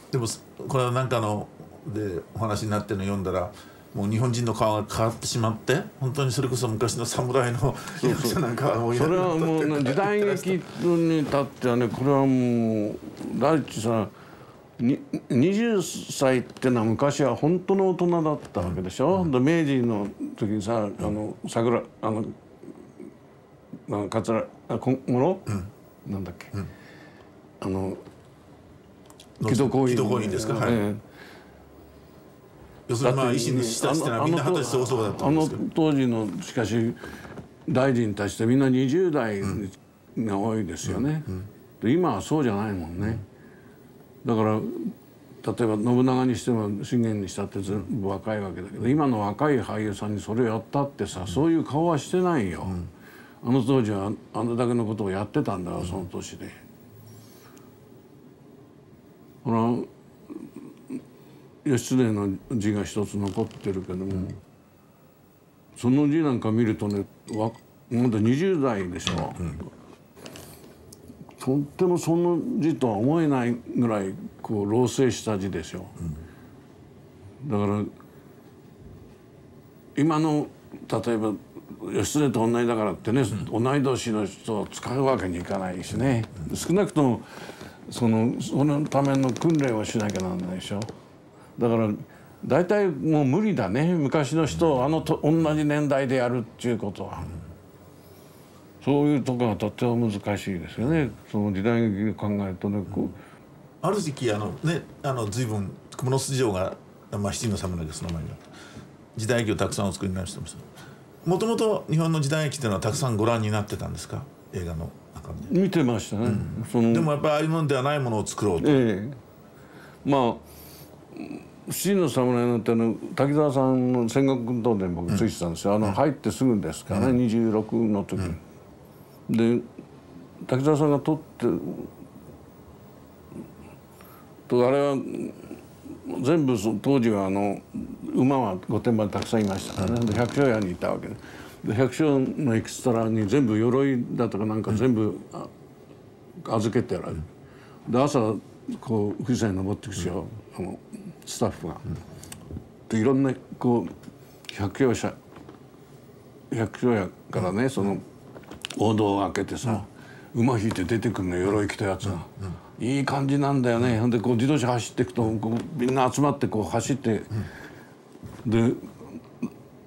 Speaker 2: でもこれはなんかでお話になってるの読んだら、もう日本人の顔が変わってしまって、本当にそれこそ昔の侍の役者なんかはもういなくなったって。
Speaker 3: それはもう時代劇に至ってはね、これはもう第一さ20歳ってのは昔は本当の大人だったわけでしょ。で明治の時にさ桜桂小室なんだっけ、木戸光
Speaker 2: 院ですか。要するにまあ医師にしたってのはみんな20歳早々だったんですけど、
Speaker 3: 当時のしかし大臣に対してみんな20代が多いですよね。で今はそうじゃないもんね。だから例えば信長にしても信玄にしたって全部若いわけだけど、今の若い俳優さんにそれをやったってさ、そういう顔はしてないよ。あの当時はあれだけのことをやってたんだよ、その年で。義経の字が一つ残ってるけども、その字なんか見るとね、まだ20代でしょ。とってもその字とは思えないぐらいこう老成した字でしょ。だから今の例えば義経と同じだからってね、同い年の人を使うわけにいかないしね。少なくともそのための訓練をしなきゃならないでしょ。だから大体もう無理だね、昔の人を同じ年代でやるっていうことは。そういうところがとっても難しいですよね。その時代劇を考えるとね、
Speaker 2: ある時期随分雲之巣城が七人の侍です、その前に時代劇をたくさんお作りになりました。もともと日本の時代劇っていうのはたくさんご覧になってたんですか、映画の中で。
Speaker 3: 見てましたね、
Speaker 2: でもやっぱりああいうものではないものを作ろうと。
Speaker 3: まあ七人の侍なんて滝沢さんの戦国東電僕ついてたんですよ、入ってすぐですからね、26の時に、で滝沢さんが撮ってとあれは全部当時は馬は御殿場にたくさんいましたからね、で百姓家にいたわけで、百姓のエキストラに全部鎧だとかなんか全部預けてられる。で朝こう富士山に登っていくしよ、スタッフが。でいろんなこう百姓家からねその大道を開けてさ、馬引いて出てくるの鎧着たやつが。いい感じなんだよね。ほんでこう自動車走っていくとこうみんな集まってこう走って、で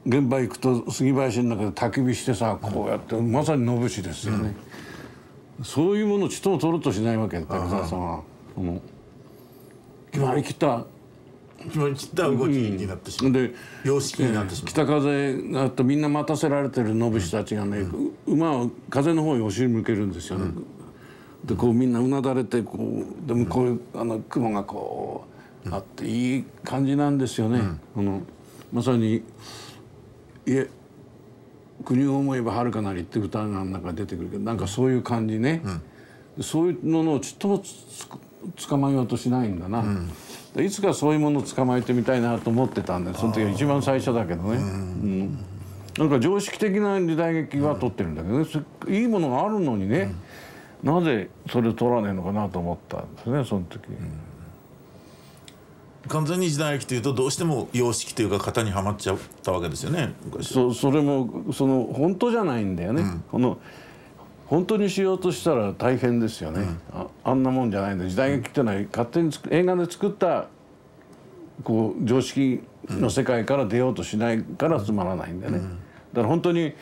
Speaker 3: 現場行くと杉林の中で焚き火してさ、こうやってまさに野節ですよね。そういうものをちっとも取ろうとしないわけ、滝沢さんは。決まりきった
Speaker 2: 動きになってしまう、で様式になってしまう。
Speaker 3: 北風があってみんな待たせられてる野節たちがね、馬を風の方に押し向けるんですよね。でこうみんなうなだれてこうでもこういう雲がこうあっていい感じなんですよね。まさに国を思えば遥かなりって歌が中出てくるけど、なんかそういう感じね、そういうのをちっとも捕まえようとしないんだな、いつかそういうものを捕まえてみたいなと思ってたんで、その時は一番最初だけどね、なんか常識的な時代劇は撮ってるんだけどね、いいものがあるのにね、なぜそれを撮らねえのかなと思ったんですね、その時。
Speaker 2: 完全に時代劇というとどうしても様式というか型にはまっちゃったわけですよね。
Speaker 3: それも本当じゃないんだよね、本当にしようとしたら大変ですよね、あんなもんじゃないんで、時代劇っていうのは勝手に映画で作ったこう常識の世界から出ようとしないからつまらないんだよね、だから本当に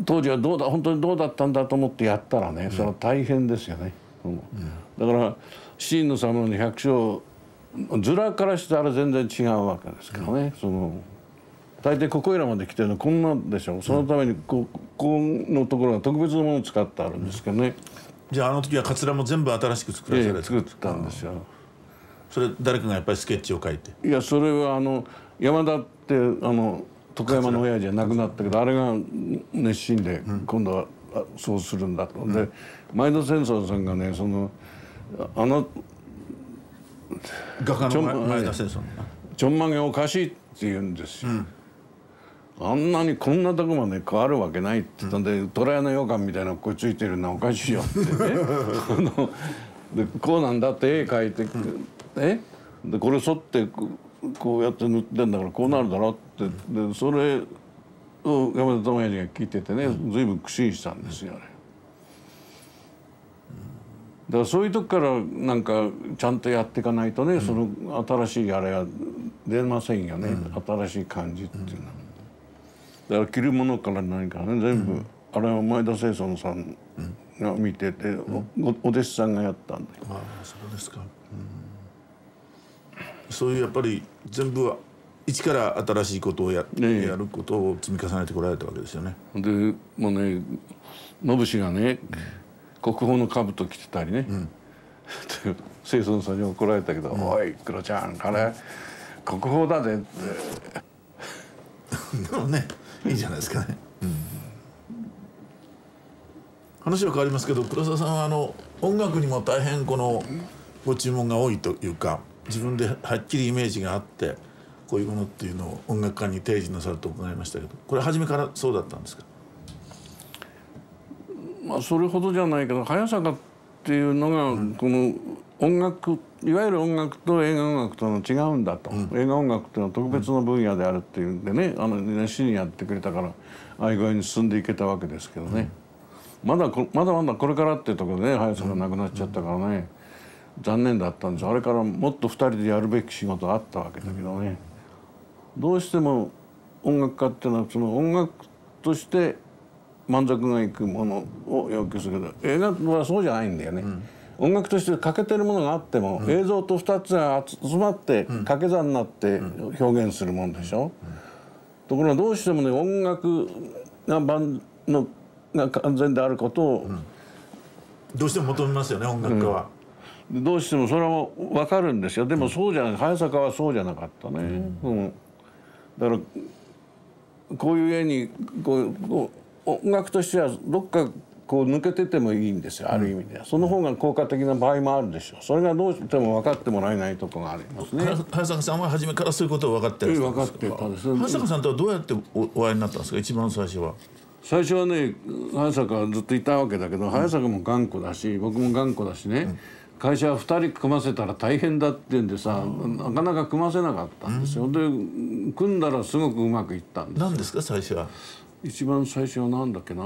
Speaker 3: 当時は本当にどうだったんだと思ってやったらね、それは大変ですよね、だから七人の侍の百姓面からしたら全然違うわけですからね、大抵ここいらまで来てるのこんなでしょ。そのためにこのところが特別なものを使ってあるんですけどね。
Speaker 2: じゃあ時はカツラも全部新しく作らされて
Speaker 3: 作ったんですよ。
Speaker 2: それ誰かがやっぱりスケッチを描いて。
Speaker 3: いやそれは山田って徳山の親父は亡くなったけど、あれが熱心で今度はそうするんだと。で前田戦争さんがね
Speaker 2: 画家の前田戦争の
Speaker 3: ちょんまげおかしいって言うんですよ、あんなにこんなとこまで変わるわけないって言ったんで、虎屋の羊羹みたいなのここについてるのはおかしいよってねでこうなんだって絵描いて、でこれ剃ってこうやって塗ってんだからこうなるだろってでそれを山田智親父が聞いててね、随分苦心したんですよね。だからそういうとこからなんかちゃんとやっていかないとね、その新しいあれは出ませんよね、新しい感じっていうのは。だから着るものから何からね全部、あれは前田清尊さんが見てて、お弟子さんがやったんだよ。
Speaker 2: ああそうですか、そういうやっぱり全部は一から新しいことをやることを積み重ねてこられたわけですよね。
Speaker 3: でもうね野節がね、国宝の兜着てたりね、清尊さんに怒られたけど「おいクロちゃんあれ国宝だぜ」って
Speaker 2: でもねいいじゃないですかね、話は変わりますけど、黒沢さんは音楽にも大変ご注文が多いというか、自分ではっきりイメージがあってこういうものっていうのを音楽家に提示なさると伺いましたけど、これ初めからそうだったんですか？
Speaker 3: それほどじゃないけど、早坂っていうのがこの音楽、いわゆる音楽と映画音楽との違うんだと、映画音楽っていうのは特別な分野であるっていうんでね、熱心にやってくれたからああいう具合に進んでいけたわけですけどね、まだこれからっていうところでね早坂が亡くなっちゃったからね、残念だったんですよ。あれからもっと2人でやるべき仕事があったわけだけどね、どうしても音楽家っていうのはその音楽として満足がいくものを要求するけど、映画はそうじゃないんだよね、音楽として欠けてるものがあっても、映像と2つが集まって掛け算になって表現するもんでしょ、ところがどうしてもね音楽が完全であることを、
Speaker 2: どうしても求めますよね音楽家は。
Speaker 3: どうしてもそれは分かるんですよ。でもそうじゃない、早坂はそうじゃなかったね。だからこういう絵にこう音楽としてはどっかこう抜けててもいいんですよ、ある意味では。その方が効果的な場合もあるでしょう。それがどうしても分かってもらえないところがありますね。
Speaker 2: 早坂さんは初めからそういうことを分かってらっしゃったん
Speaker 3: 分
Speaker 2: ですか。
Speaker 3: かってたです。
Speaker 2: 早坂さんとはどうやってお会いになったんですか、一番最初は。
Speaker 3: 最初はね早坂はずっといたわけだけど、早坂も頑固だし僕も頑固だしね、会社は2人組ませたら大変だって言うんでさ、なかなか組ませなかったんですよ。で組んだらすごくうまくいったんですよ。
Speaker 2: 何ですか最初は。
Speaker 3: 一番最初はなんだっけな、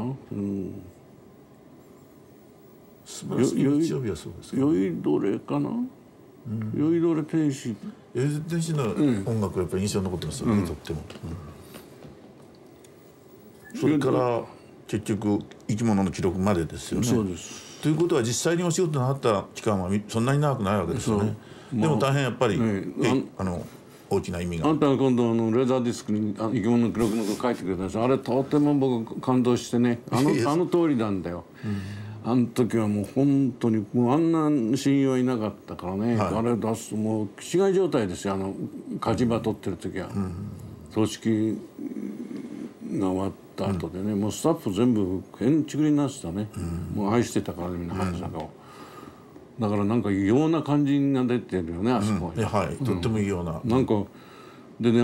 Speaker 2: 素晴らしい日曜日はそうですか。
Speaker 3: 酔いどれかな、酔いどれ天使。
Speaker 2: 天使の音楽はやっぱり印象に残ってますよね、とっても。それから結局生き物の記録までですよね。
Speaker 3: そうです。
Speaker 2: ということは実際にお仕事になった期間はそんなに長くないわけですよね。でも大変やっぱり、大きな意味が。
Speaker 3: あんたが今度レーザーディスクに生き物の記録のこと書いてくれたんですよ。あれとても僕感動してね、あの通りなんだよ。あの時はもう本当にもうあんな親友はいなかったからね、あれ出すともう気違い状態ですよ。火事場取ってる時は、葬式が終わった後でね、もうスタッフ全部へんちくりになってたね、もう愛してたからねみんな早坂を、だからなんか異様な感じが出てるよね、あそこは。
Speaker 2: はい、とってもいいような。
Speaker 3: なんかでね、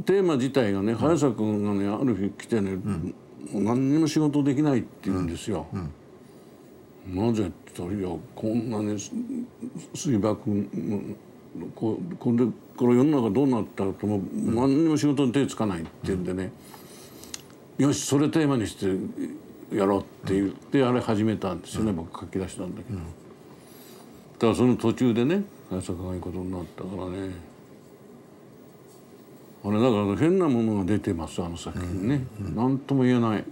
Speaker 3: テーマ自体がね、早坂君がねある日来てね、何にも仕事できないって言うんですよ。なぜって言ったら、いやこんなね水爆これ世の中どうなったらとも何にも仕事に手つかないって言うんでね、よしそれテーマにしてやろうって言ってあれ始めたんですよね、僕書き出したんだけど、だからその途中でね早坂がいいことになったからね、あれだから変なものが出てます、あの作品ね、何とも言えない、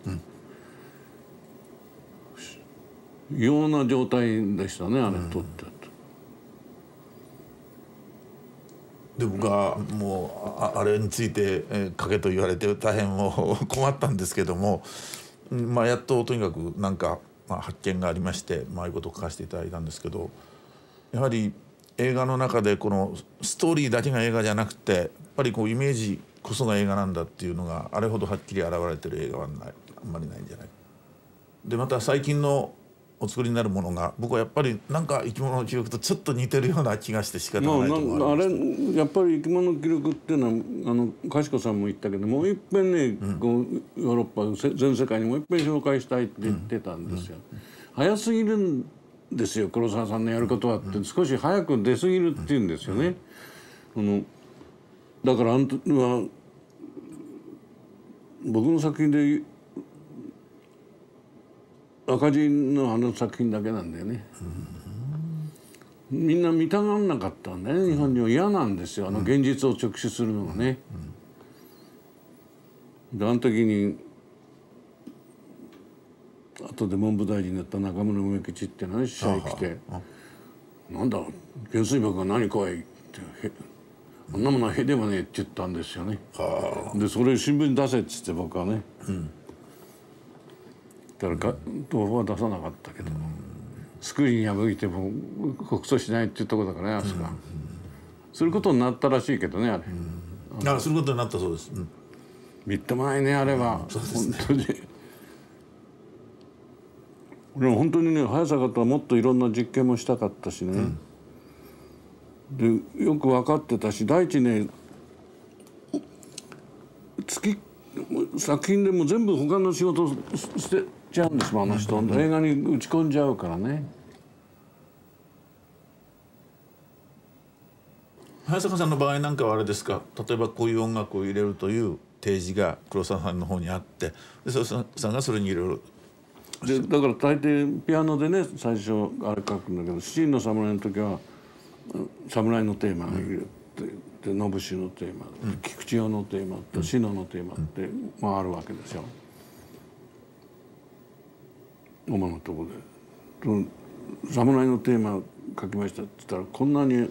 Speaker 3: 異様な状態でしたね、あれ撮ってると。
Speaker 2: で僕はもうあれについて書けと言われて大変もう困ったんですけども、やっととにかくなんか、発見がありまして、ああいうことを書かせていただいたんですけど、やはり映画の中でこのストーリーだけが映画じゃなくて、やっぱりこうイメージこそが映画なんだっていうのがあれほどはっきり現れてる映画はない、あんまりないんじゃない。でまた最近のお作りになるものが僕はやっぱりなんか生き物の記録とちょっと似てるような気がして仕方がないところがありました。
Speaker 3: あれやっぱり生き物の記録っていうのは賢さんも言ったけど、もう一遍ね、こうヨーロッパ全世界にもう一遍紹介したいって言ってたんですよ。早すぎるんですよ黒沢さんのやることはって、少し早く出過ぎるって言うんですよね。だからあの時は僕の作品で赤字のあの作品だけなんだよね。みんな見たがらなかったんだね、日本には。嫌なんですよ、現実を直視するのがね。であの時に後で文部大臣になった中村梅吉っていうのがね、試合来て「なんだ原水爆が何かい」って「あんなものはへでもねえ」って言ったんですよね。でそれ新聞に出せっつって僕はね、だから豆腐は出さなかったけど、スクリーン破いても告訴しないっていうところだからね、あそこは。することになったらしいけどね、あれ。
Speaker 2: することになったそうです。
Speaker 3: みっともないね、あれは。本当に。でも本当にね、早坂とはもっといろんな実験もしたかったしね。でよく分かってたし、第一ね、作品でも全部他の仕事を捨てちゃうんですもん、あの人。映画に打ち込んじゃうからね。
Speaker 2: 早坂さんの場合なんかはあれですか、例えばこういう音楽を入れるという提示が黒沢さんの方にあって、で黒沢さんがそれに入れる。
Speaker 3: でだから大抵ピアノでね最初あれ書くんだけど、七人の侍の時は侍のテーマを入れて、ノブシのテーマ、菊池雄のテーマと志乃のテーマってあるわけですよ。主なところで侍のテーマ書きましたって言ったら、こんなに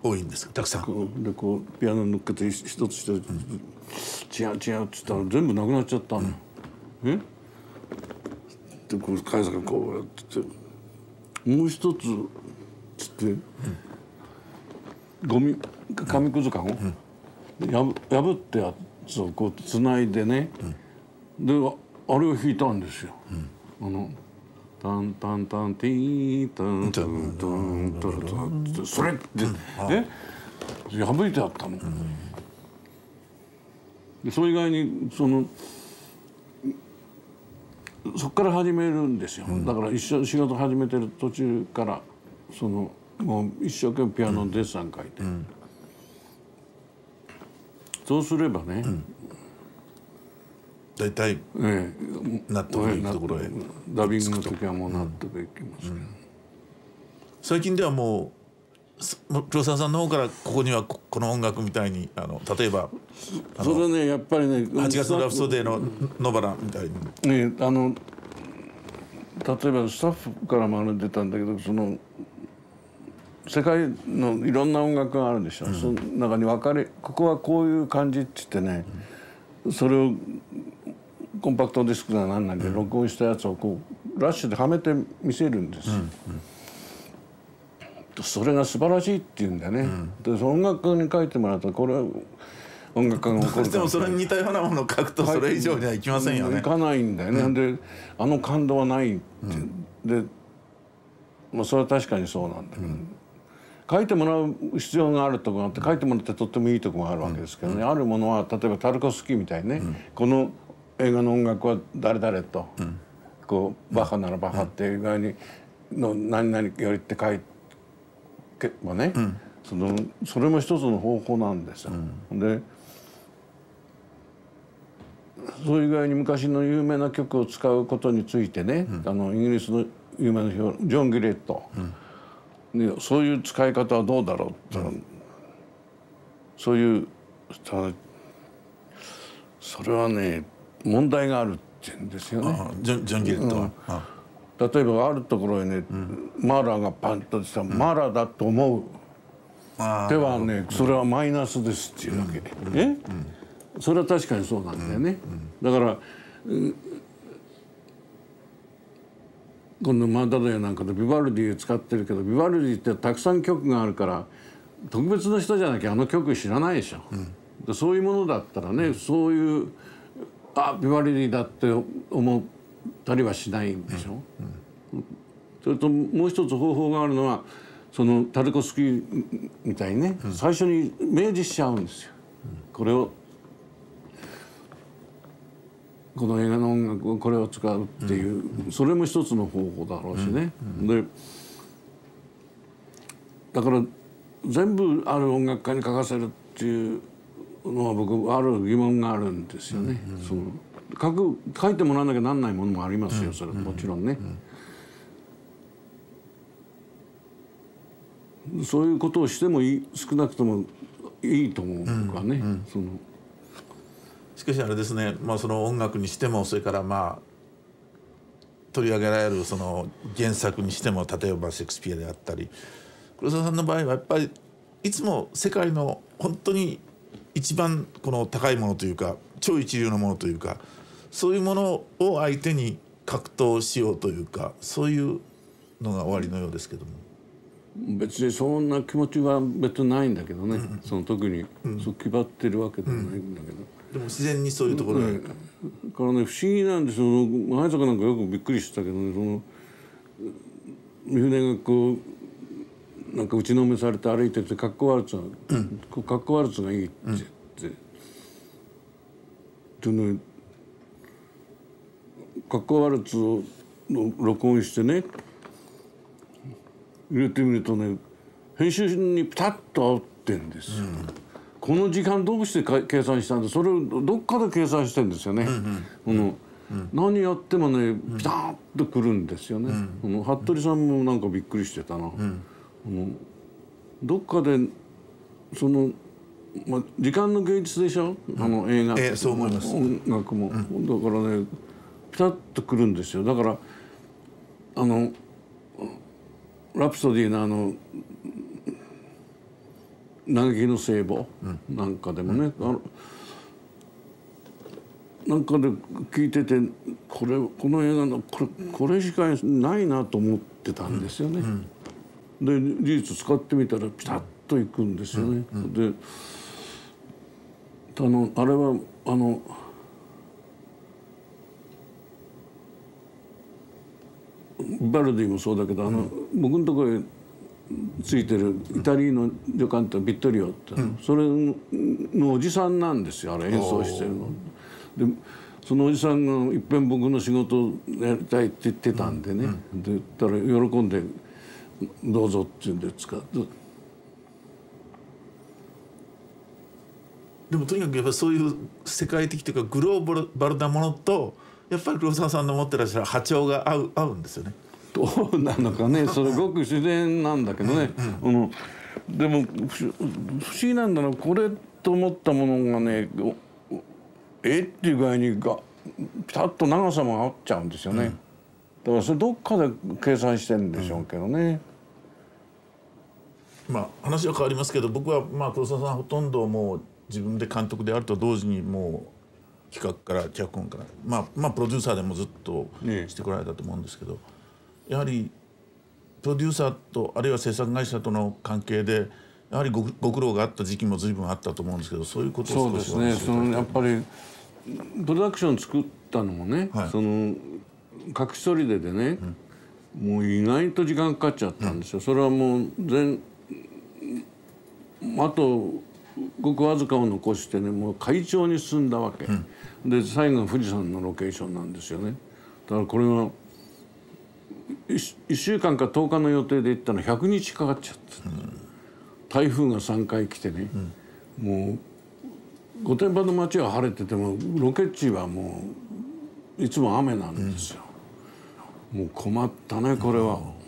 Speaker 2: 多いんですか、たくさん。
Speaker 3: でこうピアノ乗っけて一つ一つ違う違うっつったら全部なくなっちゃったの。でこうカイさんがこうやっててもう一つつって、紙くずかご、破ったやつをこうつないでね、であれを弾いたんですよ。タンタンタンティータンタンタンタンタンってそれって破いてあったの。でそれ以外にそっから始めるんですよ。だから一緒仕事始めてる途中からもう一生懸命ピアノのデッサン書いて、そうすればね、
Speaker 2: 大体納得いくところへ。
Speaker 3: ダビングの時はもう納得いきますけど、
Speaker 2: 最近ではもう黒沢さんの方からここにはこの音楽みたいに例えば
Speaker 3: それねやっぱりね
Speaker 2: 8月のラプソデーの野原みたいに
Speaker 3: 例えばスタッフからも出たんだけど世界のいろんな音楽があるでしょ、その中にここはこういう感じって言ってね、それをコンパクトディスクだなんだけど、録音したやつをこうラッシュではめて見せるんですよ。それが素晴らしいって言うんだよね。でその音楽に書いてもらうとこれは音楽が起こる
Speaker 2: でもそれに似たようなものを書くとそれ以上にはいきませんよね。
Speaker 3: いかないんだよね。で感動はないって、でそれは確かにそうなんだけど、書いてもらう必要があるところがあって書いてもらってとってもいいところがあるわけですけどね、あるものは例えばタルコフスキーみたいにね、この映画の音楽は誰々と、こうバッハならバッハって映画にの何々よりって書いてもね、それも一つの方法なんですよ。でそれ以外に昔の有名な曲を使うことについてね、イギリスの有名なジョン・ギレット、そういう使い方はどうだろうって言ったら、そういうそれはね問題があるって言うんですよね。
Speaker 2: ジョン・ギレットは、
Speaker 3: 例えばあるところへね、マーラーがパンとしたら、マーラーだと思うではねそれはマイナスですっていうわけで、それは確かにそうなんだよね。だから今度マダダヤなんかでビバルディを使ってるけど、ビバルディってたくさん曲があるから特別な人じゃなきゃ曲知らないでしょ。でそういうものだったらね、そういうビバルディだって思ったりはしないでしょ。それともう一つ方法があるのはタルコフスキーみたいにね、最初に明示しちゃうんですよ。これをこの映画の音楽をこれを使うっていう、それも一つの方法だろうしね。でだから全部ある音楽家に書かせるっていうのは僕ある疑問があるんですよね。書いてもらわなきゃなんないものもありますよ、それはもちろんね。そういうことをしても少なくともいいと思うかね。
Speaker 2: しかしあれですね、その音楽にしても、それから取り上げられるその原作にしても、例えばシェイクスピアであったり、黒沢さんの場合はやっぱりいつも世界の本当に一番この高いものというか超一流のものというか、そういうものを相手に格闘しようというか、そういうのが終わりのようですけども。
Speaker 3: 別にそんな気持ちは別にないんだけどね、特にそう決まってるわけではないんだけど、
Speaker 2: でも自然にそういうところが、
Speaker 3: からね不思議なんですよ。前坂なんかよくびっくりしたけどね、三船がこうなんか打ちのめされて歩いててカッコワルツがいいって言って、カッコワルツを録音してね入れてみるとね、編集にピタッと合ってんですよ。この時間どうして計算したんで、それをどっかで計算してんですよね。何やってもねピタッとくるんですよね。服部さんもなんかびっくりしてたな。どっかで時間の芸術でしょ、映画、
Speaker 2: そう思います。
Speaker 3: 音楽も、だからねピタッとくるんですよ。だからラプソディの嘆きの聖母なんかでもね、なんかで聞いててこの映画のこれしかないなと思ってたんですよね。で事実使ってみたらピタッといくんですよね。であれはバルディもそうだけど僕のところへついてるイタリアの旅館ってビットリオって、それのおじさんなんですよ、あれ演奏してるの。でそのおじさんがいっぺん僕の仕事をやりたいって言ってたんでね、で言ったら喜んで「どうぞ」って言うんで使って。
Speaker 2: でもとにかくやっぱそういう世界的というかグローバルなものとやっぱり黒沢さんの持ってらっしゃる波長が合うんですよね。
Speaker 3: どうなのかね、それごく自然なんだけどね。でも不思議なんだな、これと思ったものがねっていう具合にピタッと長さも合っちゃうんですよね。だからそれどっかで計算してるんでしょうけどね。
Speaker 2: まあ話は変わりますけど、僕は黒沢さんほとんどもう自分で監督であると同時にもう企画から脚本からプロデューサーでもずっとしてこられたと思うんですけど、やはりプロデューサーとあるいは制作会社との関係でやはりご苦労があった時期も随分あったと思うんですけど、そういうことを少し
Speaker 3: そうですね。やっぱりプロダクション作ったのもね、隠し砦でね、もう意外と時間かかっちゃったんですよ。それはもうあとごくわずかを残してね、もう快調に進んだわけ、で最後は富士山のロケーションなんですよね。だからこれは1週間か10日の予定で行ったの100日かかっちゃった、台風が3回来てね、もう御殿場の街は晴れててもロケ地はもういつも雨なんですよ、もう困ったねこれは。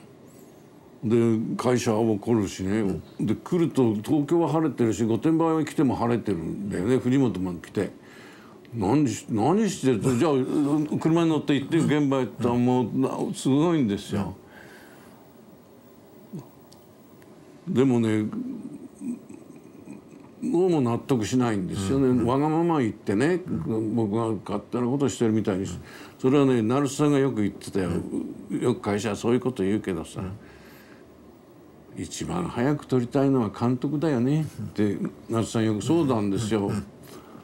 Speaker 3: で会社は怒るしね、で来ると東京は晴れてるし御殿場へ来ても晴れてるんだよね。藤本まで来て何してるじゃあ車に乗って行って現場へ行ったらもうすごいんですよ。でもねどうも納得しないんですよね、わがまま言ってね、僕が勝手なことしてるみたいに、それはね成瀬さんがよく言ってたよ、よく会社はそういうこと言うけどさ、一番早く撮りたいのは監督だよねって成瀬さんよくそうなんですよ。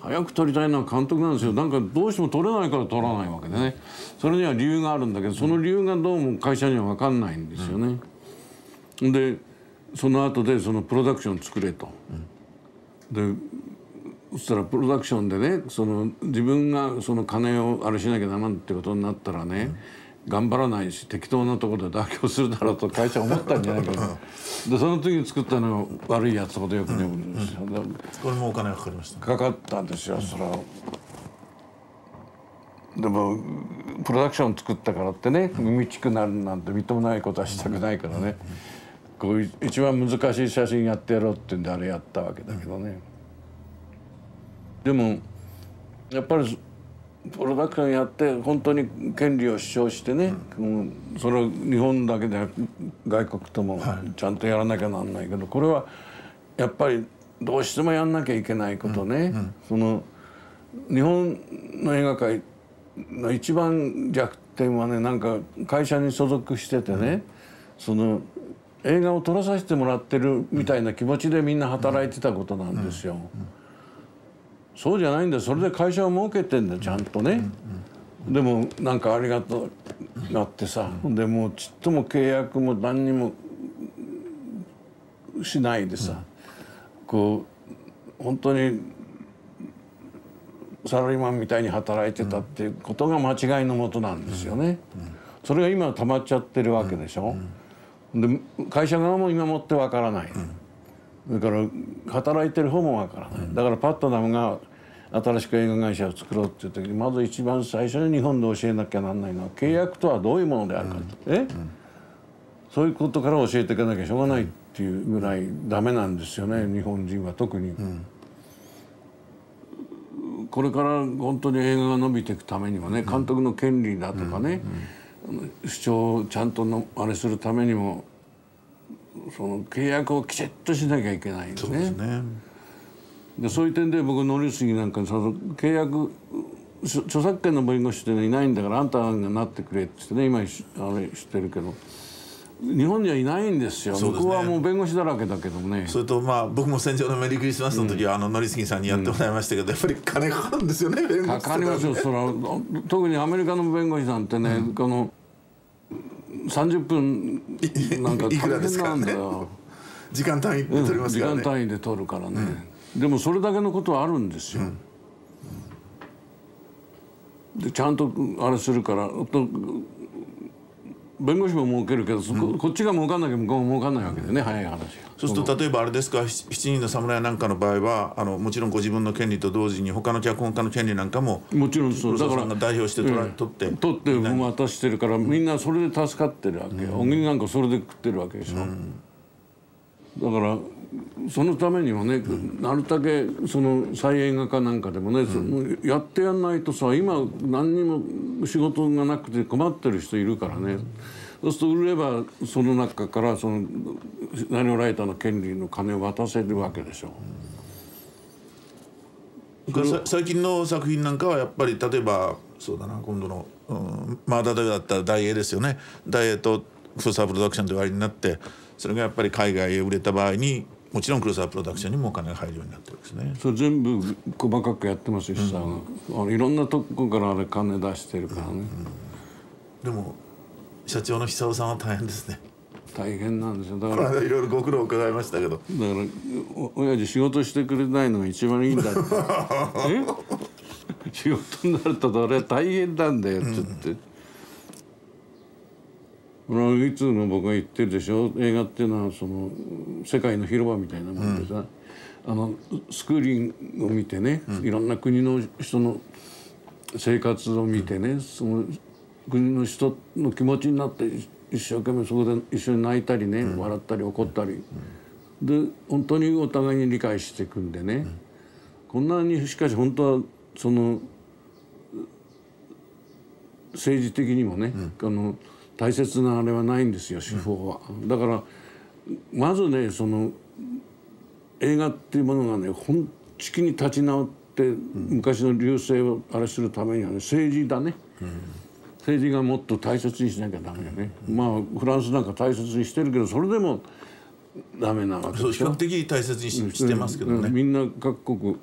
Speaker 3: 早く撮りたいのは監督なんですよ。なんかどうしても撮れないから撮らないわけでね、それには理由があるんだけど、その理由がどうも会社には分かんないんですよね。でその後でそのプロダクション作れと、でそしたらプロダクションでね、自分がその金をあれしなきゃダメってことになったらね、頑張らないし適当なところで妥協するだろうと会社は思ったんじゃないかな。でその時に作ったのが悪いやつほどよく読むんですよ。
Speaker 2: これもお金がかかりました、
Speaker 3: かかったんですよ、それは。でもプロダクション作ったからってね海地区なるなんてみっともないことはしたくないからね、こういう一番難しい写真やってやろうって言うんであれやったわけだけどね。でもやっぱりプロダクションやって本当に権利を主張してね、それは日本だけで外国ともちゃんとやらなきゃなんないけど、これはやっぱりどうしてもやんなきゃいけないことね、日本の映画界の一番弱点はね、なんか会社に所属しててね、映画を撮らさせてもらってるみたいな気持ちでみんな働いてたことなんですよ。そうじゃないんだよ、それで会社を儲けてんだよちゃんとね。でもなんかありがとうなってさ、でもうちっとも契約も何にもしないでさ、こう本当にサラリーマンみたいに働いてたっていうことが間違いのもとなんですよね。それが今溜まっちゃってるわけでしょ。で会社側も今もってわからない、だから働いてる方もわからない、だからパットナムが新しく映画会社を作ろうっていう時にまず一番最初に日本で教えなきゃなんないのは契約とはどういうものであるかと、そういうことから教えていかなきゃしょうがないっていうぐらいダメなんですよね、日本人は特に。これから本当に映画が伸びていくためにはね、監督の権利だとかね、主張をちゃんとあれするためにもその契約をきちっとしなきゃいけないんですね。そういう点で僕乗り継ぎなんかその契約著作権の弁護士っていないんだからあんたがなってくれって言ってね今あれしてるけど日本にはいないんですよ。向こうはもう弁護士だらけだけどね。
Speaker 2: それと僕も戦場のメリークリスマスの時は乗り継ぎさんにやってもらいましたけど、やっぱり金かかるんですよね。弁護士
Speaker 3: かかりますよ。それは特にアメリカの弁護士なんてね、この30分なんか大変なんだよ。
Speaker 2: 時間単位で取りますからね。
Speaker 3: 時間単位で取るからね、でもそれだけのことはあるんですよ、でちゃんとあれするから弁護士も儲けるけど、こっちが儲かんなきゃ向こうも儲かんないわけでね、早い話が。
Speaker 2: そうすると例えばあれですか、7人の侍なんかの場合はもちろんご自分の権利と同時に他の脚本家の権利なんかも
Speaker 3: もちろんそう
Speaker 2: だから代表して取って
Speaker 3: 渡してるから、みんなそれで助かってるわけよ。小栗なんかそれで食ってるわけでしょ、だからそのためにはね、なるだけその再映画化なんかでもね、やってやんないとさ、今何にも仕事がなくて困ってる人いるからね、そうすると売ればその中からそのナニオライターの権利の金を渡せるわけでしょ。
Speaker 2: 最近の作品なんかはやっぱり例えばそうだな、今度の、例えばだったら大映ですよね。大映と黒沢プロダクションで終わりになって、それがやっぱり海外へ売れた場合にもちろん黒沢プロダクションにもお金が入るようになってるんですね。
Speaker 3: それ全部細かくやってますしさ、いろんなとこからあれ金出してるからね、
Speaker 2: でも社長の久夫さんは大変ですね。
Speaker 3: 大変なんですよ。だから
Speaker 2: いろいろご苦労伺いましたけど、だ
Speaker 3: から親父仕事してくれないのが一番いいんだって仕事になるとあれは大変なんだよって言って、いつも僕が言ってるでしょ、映画っていうのはその世界の広場みたいなもんでさ、スクリーンを見てね、いろんな国の人の生活を見てね、その国の人の気持ちになって一生懸命そこで一緒に泣いたりね、笑ったり怒ったり、で本当にお互いに理解していくんでね、こんなにしかし本当はその政治的にもね、大切なあれはないんですよ、手法は。だからまずね、その映画っていうものがね、本気に立ち直って昔の隆盛をあれするためにはね、政治だね、政治がもっと大切にしなきゃダメよね。フランスなんか大切にしてるけど、それでもダメなわけでしょ。
Speaker 2: 比較的大切にしてますけどね、
Speaker 3: みんな各国、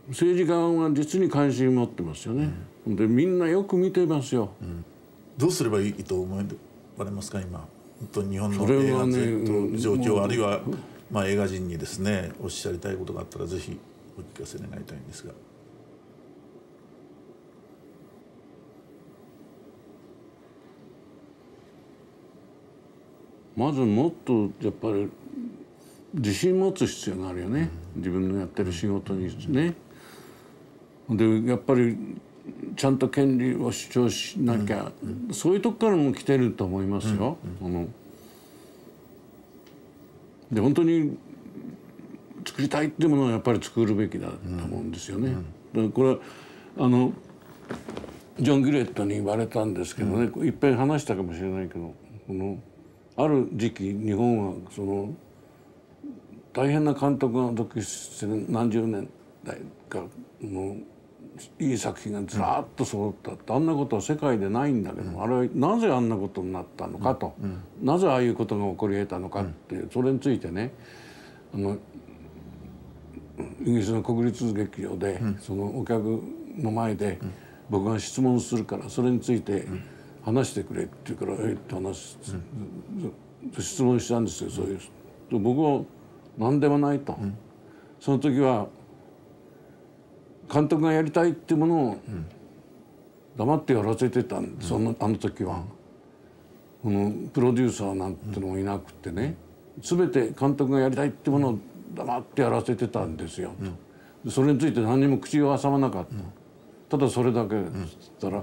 Speaker 3: 政治家は実に関心を持ってますよね、でみんなよく見てますよ、
Speaker 2: どうすればいいと思われますか、今本当に日本の映画の状況、あるいは映画人にですねおっしゃりたいことがあったらぜひお聞かせ願いたいんですが。
Speaker 3: まずもっとやっぱり自信持つ必要があるよね、自分のやってる仕事にね。でやっぱりちゃんと権利を主張しなきゃ、そういうとこからも来てると思いますよ。で本当に作りたいっていうものはやっぱり作るべきだと思うんですよね。でこれジョン・ギレットに言われたんですけどね、いっぺん話したかもしれないけど、ある時期日本はその大変な監督が独立して何十年代かいい作品がずらっと揃ったって、あんなことは世界でないんだけども、あれはなぜあんなことになったのかと、なぜああいうことが起こり得たのかっていう、それについてね、イギリスの国立劇場でそのお客の前で僕が質問するからそれについて話してくれって言うから「って質問したんですよ。そういう僕は何でもないと、その時は監督がやりたいっていうものを黙ってやらせてたんです、あの時は。プロデューサーなんてのもいなくてね、全て監督がやりたいってものを黙ってやらせてたんですよ、それについて何にも口を挟まなかった、ただそれだけって言ったら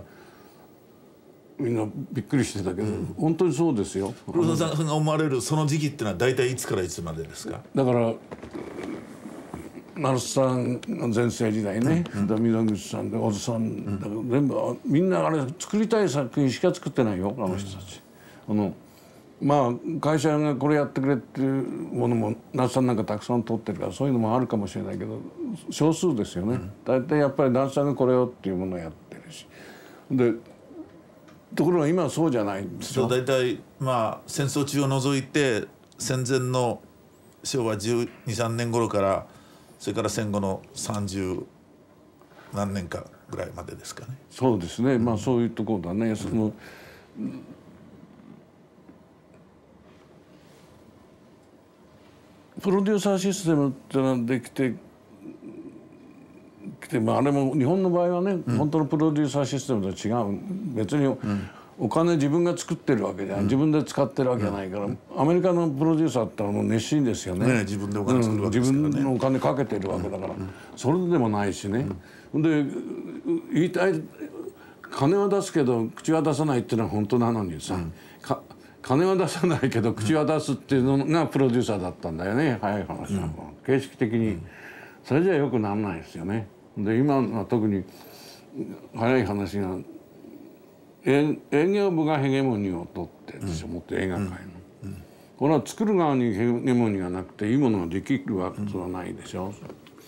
Speaker 3: みんなびっくりしてたけど、本当にそうですよ。
Speaker 2: 黒田さんが思われるその時期っていうのは大体いつからいつまでですか？
Speaker 3: だから成瀬さんの全盛時代ね、溝口さんで小津さん、全部みんなあれ作りたい作品しか作ってないよ、あの人たち。まあ会社がこれやってくれっていうものも那須さんなんかたくさん取ってるからそういうのもあるかもしれないけど少数ですよね。大体やっぱり那須さんがこれをっていうものをやってるしでところが今はそうじゃないんですよ。
Speaker 2: 大体まあ戦争中を除いて戦前の昭和12、13年頃からそれから戦後の30何年かぐらいまでですかね。
Speaker 3: そうですね、まあそういうところだね。そのプロデューサーシステムってのはできてまあ、あれも日本の場合はね、本当のプロデューサーシステムと違う。別にお金自分が作ってるわけじゃん、自分で使ってるわけじゃないから、アメリカのプロデューサーってもう熱心ですよね。
Speaker 2: 自分でお金作るわけですからね。
Speaker 3: 自分のお金かけてるわけだから、それでもないしね。で言いたい金は出すけど口は出さないっていうのは本当なのにさ、金は出さないけど口は出すっていうのがプロデューサーだったんだよね。早い話は、形式的にそれじゃよくならないですよね。で今は特に早い話が営業部がヘゲモニーを取ってるんですよ、もっと映画界の。これは作る側にヘゲモニーがなくていいものができるわけはないでしょ。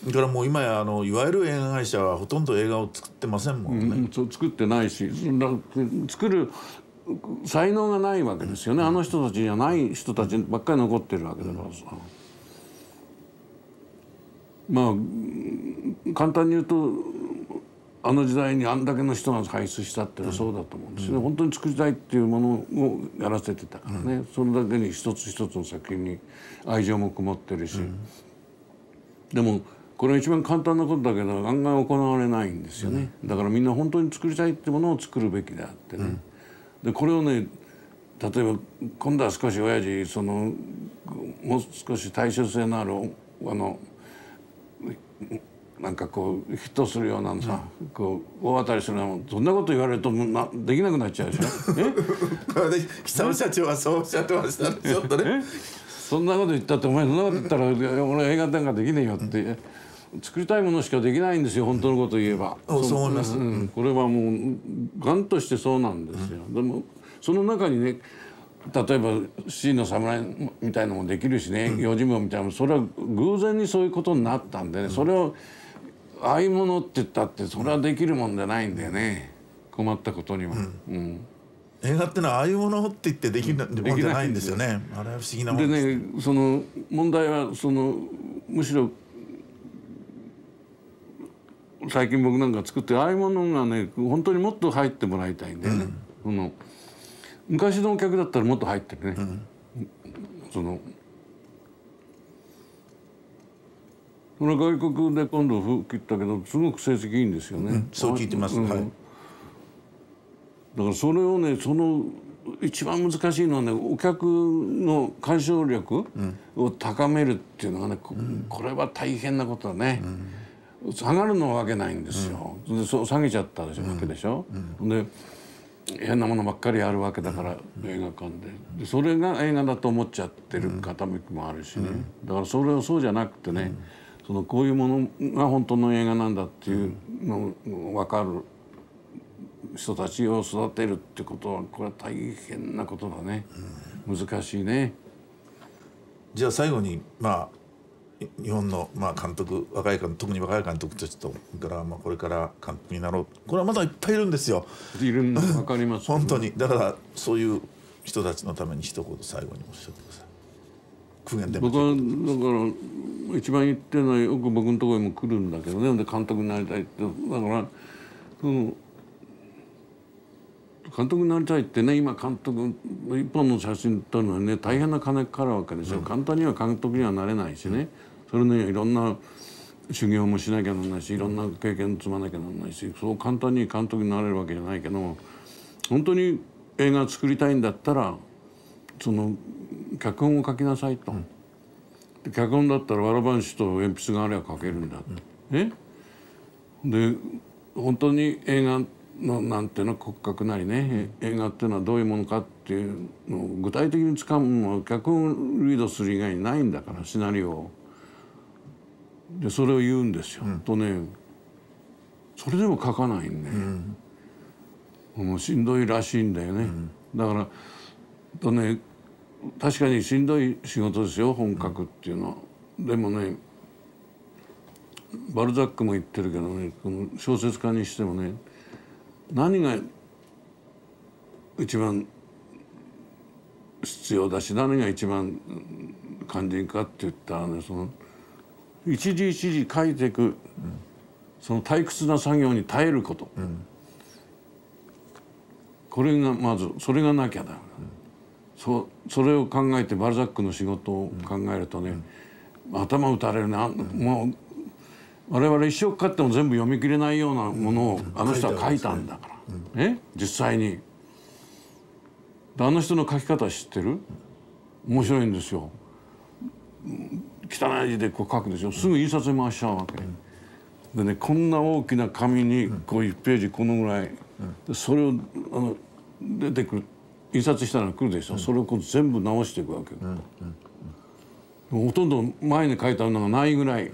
Speaker 2: だからもう今やいわゆる映画会社はほとんど映画を作ってませんもんね。
Speaker 3: そう作ってないし作る才能がないわけですよね。あの人たちじゃない人たちばっかり残ってるわけだからさ。まあ簡単に言うとあの時代にあんだけの人が輩出したってのはそうだと思うんですよね。本当に作りたいっていうものをやらせてたからね、それだけに一つ一つの作品に愛情もこもってるし、でもこれは一番簡単なことだけど案外行われないんですよね。だからみんな本当に作りたいってものを作るべきであってね、でこれをね例えば今度は少し親父もう少し大衆性のあるなんかこうヒットするようなさ、こう大当たりするのそんなこと言われるとできなくなっちゃうでしょ。
Speaker 2: 北野社長はそうおっしゃってましたね。ちょっとね
Speaker 3: そんなこと言ったってお前そんなこと言ったら俺映画なんかできねえよって、作りたいものしかできないんですよ本当のこと言えば。
Speaker 2: そう思います。
Speaker 3: これはもうガンとしてそうなんですよ。でもその中にね例えば「七人の侍」みたいなのもできるしね、用心棒みたいなのもそれは偶然にそういうことになったんでね、それをああいうものって言ったってそれはできるもんじゃないんだよね、困ったことには。
Speaker 2: 映画ってのはああいうものって言ってできるもんじゃないんですよね。あれは不思議なもんです。
Speaker 3: でねその問題はむしろ最近僕なんか作ってああいうものがね本当にもっと入ってもらいたいんだよね。昔のお客だったらもっと入ってるね。外国で今度切ったけどすごく成績いいんですよね。
Speaker 2: そう聞いてます。はい。
Speaker 3: だからそれをね一番難しいのはねお客の鑑賞力を高めるっていうのがねこれは大変なことだね。下がるのわけないんですよ。で下げちゃったわけでしょ。で変なものばっかりあるわけだから映画館でそれが映画だと思っちゃってる傾きもあるしね。だからそれをそうじゃなくてね、こういうものが本当の映画なんだっていうの分かる人たちを育てるってことはこれは大変なことだね。難しいね。
Speaker 2: じゃあ最後に日本の監督特に若い監督たちとからこれから監督になろうこれはまだいっぱいいるんですよ。
Speaker 3: いるの分かります、
Speaker 2: 本当に。だからそういう人たちのために一言最後におっしゃってください。苦言でも。
Speaker 3: 僕はだから一番言ってるのはよく僕のところにも来るんだけどね。で監督になりたいってだから監督になりたいってね今監督一本の写真撮るのはね大変な金かかるわけですよ。簡単には監督にはなれないしね。それねいろんな修行もしなきゃならないしいろんな経験積まなきゃならないしそう簡単に監督になれるわけじゃないけど本当に映画作りたいんだったら脚本を書きなさいと。脚本だったらわらばんしと鉛筆があれば書けるんだ。で本当に映画のなんていうの骨格なりね映画っていうのはどういうものかっていうのを具体的につかむのは脚本をリードする以外にないんだからシナリオを。でそれを言うんですよ。とねそれでも書かないんで、しんどいらしいんだよね。だからとね確かにしんどい仕事ですよ、本書くっていうのは。でもね、バルザックも言ってるけどね、この小説家にしてもね、何が一番必要だし、何が一番肝心かって言ったらね、その一字一字書いていく、その退屈な作業に耐えること、これがまず、それがなきゃだ、それを考えてバルザックの仕事を考えるとね、頭打たれるな、もう我々一生かかっても全部読み切れないようなものをあの人は書いたんだから、実際に。あの人の書き方知ってる？面白いんですよ。汚い字でこう書くでしょ、すぐ印刷に回しちゃうわけ、でね、こんな大きな紙にこう1ページこのぐらい、それを出てくる、印刷したら来るでしょ、それをこう全部直していくわけ、ほとんど前に書いたのがないぐらい、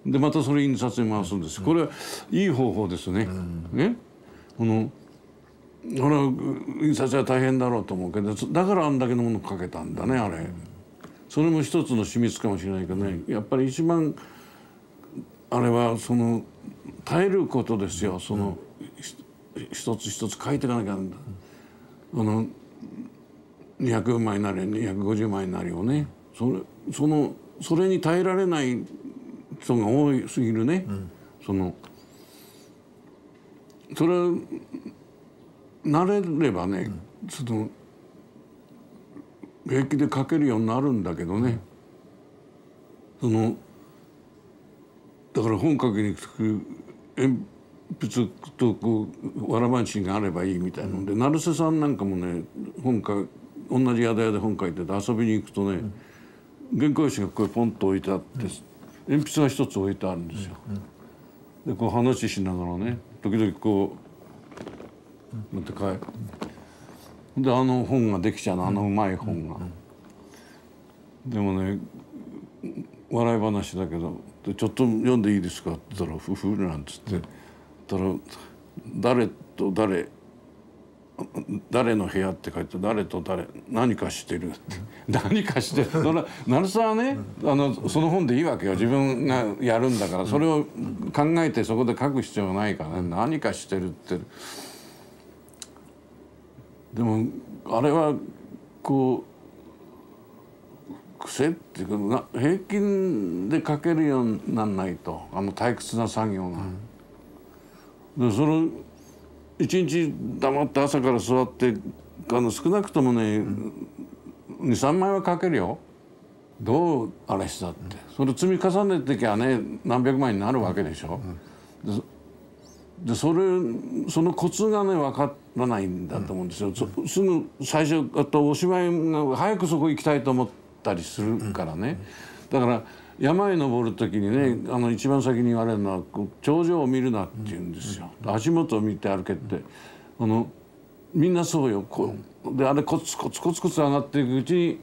Speaker 3: でまたそれ印刷に回すんです。これはいい方法ですね。俺は印刷は大変だろうと思うけど、だからあんだけのもの書けたんだね、あれ。それも一つの秘密かもしれないけどね、やっぱり一番あれはその耐えることですよ。その一つ一つ書いていかなきゃなんだ。200枚なり250枚なりをね、それに耐えられない人が多すぎるね。それ慣れればね、平気で書けるようになるんだけどね、だから本書きに鉛筆とこうわらばんしがあればいいみたいなので、成瀬さんなんかもね、同じ宿屋で本書いてて遊びに行くとね、原稿用紙がこうポンと置いてあって、鉛筆が一つ置いてあるんですよ。でこう話しながらね、時々こう持って帰る。で本ができちゃうの、うまい本が。でもね、笑い話だけど「ちょっと読んでいいですか?」って言ったら「ふふ」なんつってたら「誰と誰の部屋」って書いて「誰と誰何かしてる」って何かしてる。成瀬はね、その本でいいわけよ。自分がやるんだから、それを考えてそこで書く必要ないからね。何かしてるって。でもあれはこう癖っていうか、平均で書けるようにならないと、退屈な作業が。でその一日黙って朝から座って少なくともね、23枚は書けるよ。どうあれしたって、それ積み重ねてきゃね、何百枚になるわけでしょ。でそのコツがね分からないんだと思うんですよ。すぐ最初おしまいが早くそこ行きたいと思ったりするからね。だから山へ登る時にね、一番先に言われるのは頂上を見るなって言うんですよ。足元を見て歩けって、みんなそうよ。であれコツコツコツコツ上がっていくうちに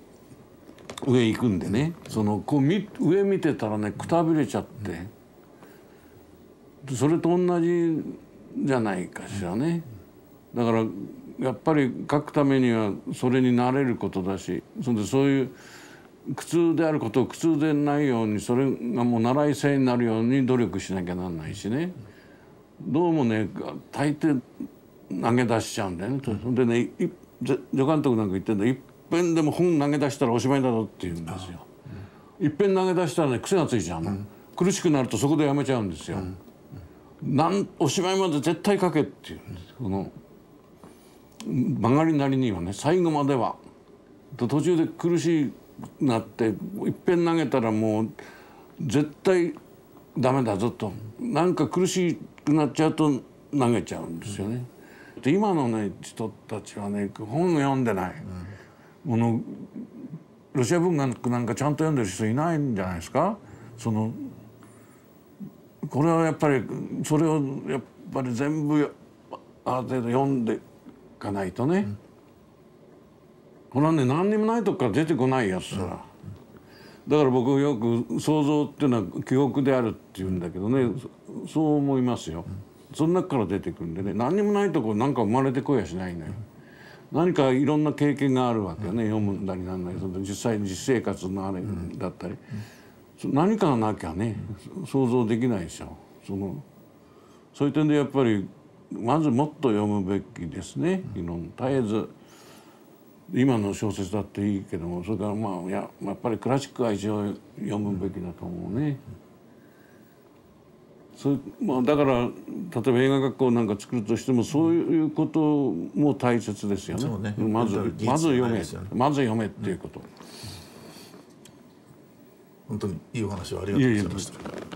Speaker 3: 上行くんでね、上見てたらね、くたびれちゃって。それと同じじゃないかしらね。だからやっぱり書くためにはそれに慣れることだし、そういう苦痛であることを苦痛でないように、それがもう習い性になるように努力しなきゃなんないしね。どうもね、大抵投げ出しちゃうんだよね。でね、助監督なんか言ってんだ、いっぺんでも本投げ出したらおしまいだろって言うんですよ。いっぺん投げ出したらね、癖がついちゃうの。苦しくなるとそこでやめちゃうんですよ。おしまいまで絶対書けっていうんです。曲がりなりにはね、最後までは。途中で苦しくなっていっぺん投げたらもう絶対ダメだぞと、なんか苦しくなっちゃうと投げちゃうんですよね。で今のね人たちはね、本読んでない、ロシア文学なんかちゃんと読んでる人いないんじゃないですか。これはやっぱりそれをやっぱり全部ある程度読んでいかないとね、これはね、何にもないとこから出てこないやつだ。だから僕よく想像っていうのは記憶であるって言うんだけどね、そう思いますよ。その中から出てくるんでね、何にもないとこなんか生まれてこやしないのよ。何かいろんな経験があるわけよね、読むんだりなんだり、その実際に実生活のあれだったり、何かがなきゃね想像できないでしょ。そういう点でやっぱりまずもっと読むべきですね。絶えず今の小説だっていいけども、それからやっぱりクラシックは一応読むべきだと思うね。だから例えば映画学校なんか作るとしてもそういうことも大切ですよね。まず読めっていうこと。
Speaker 2: 本当にいいお話をありがとうございました。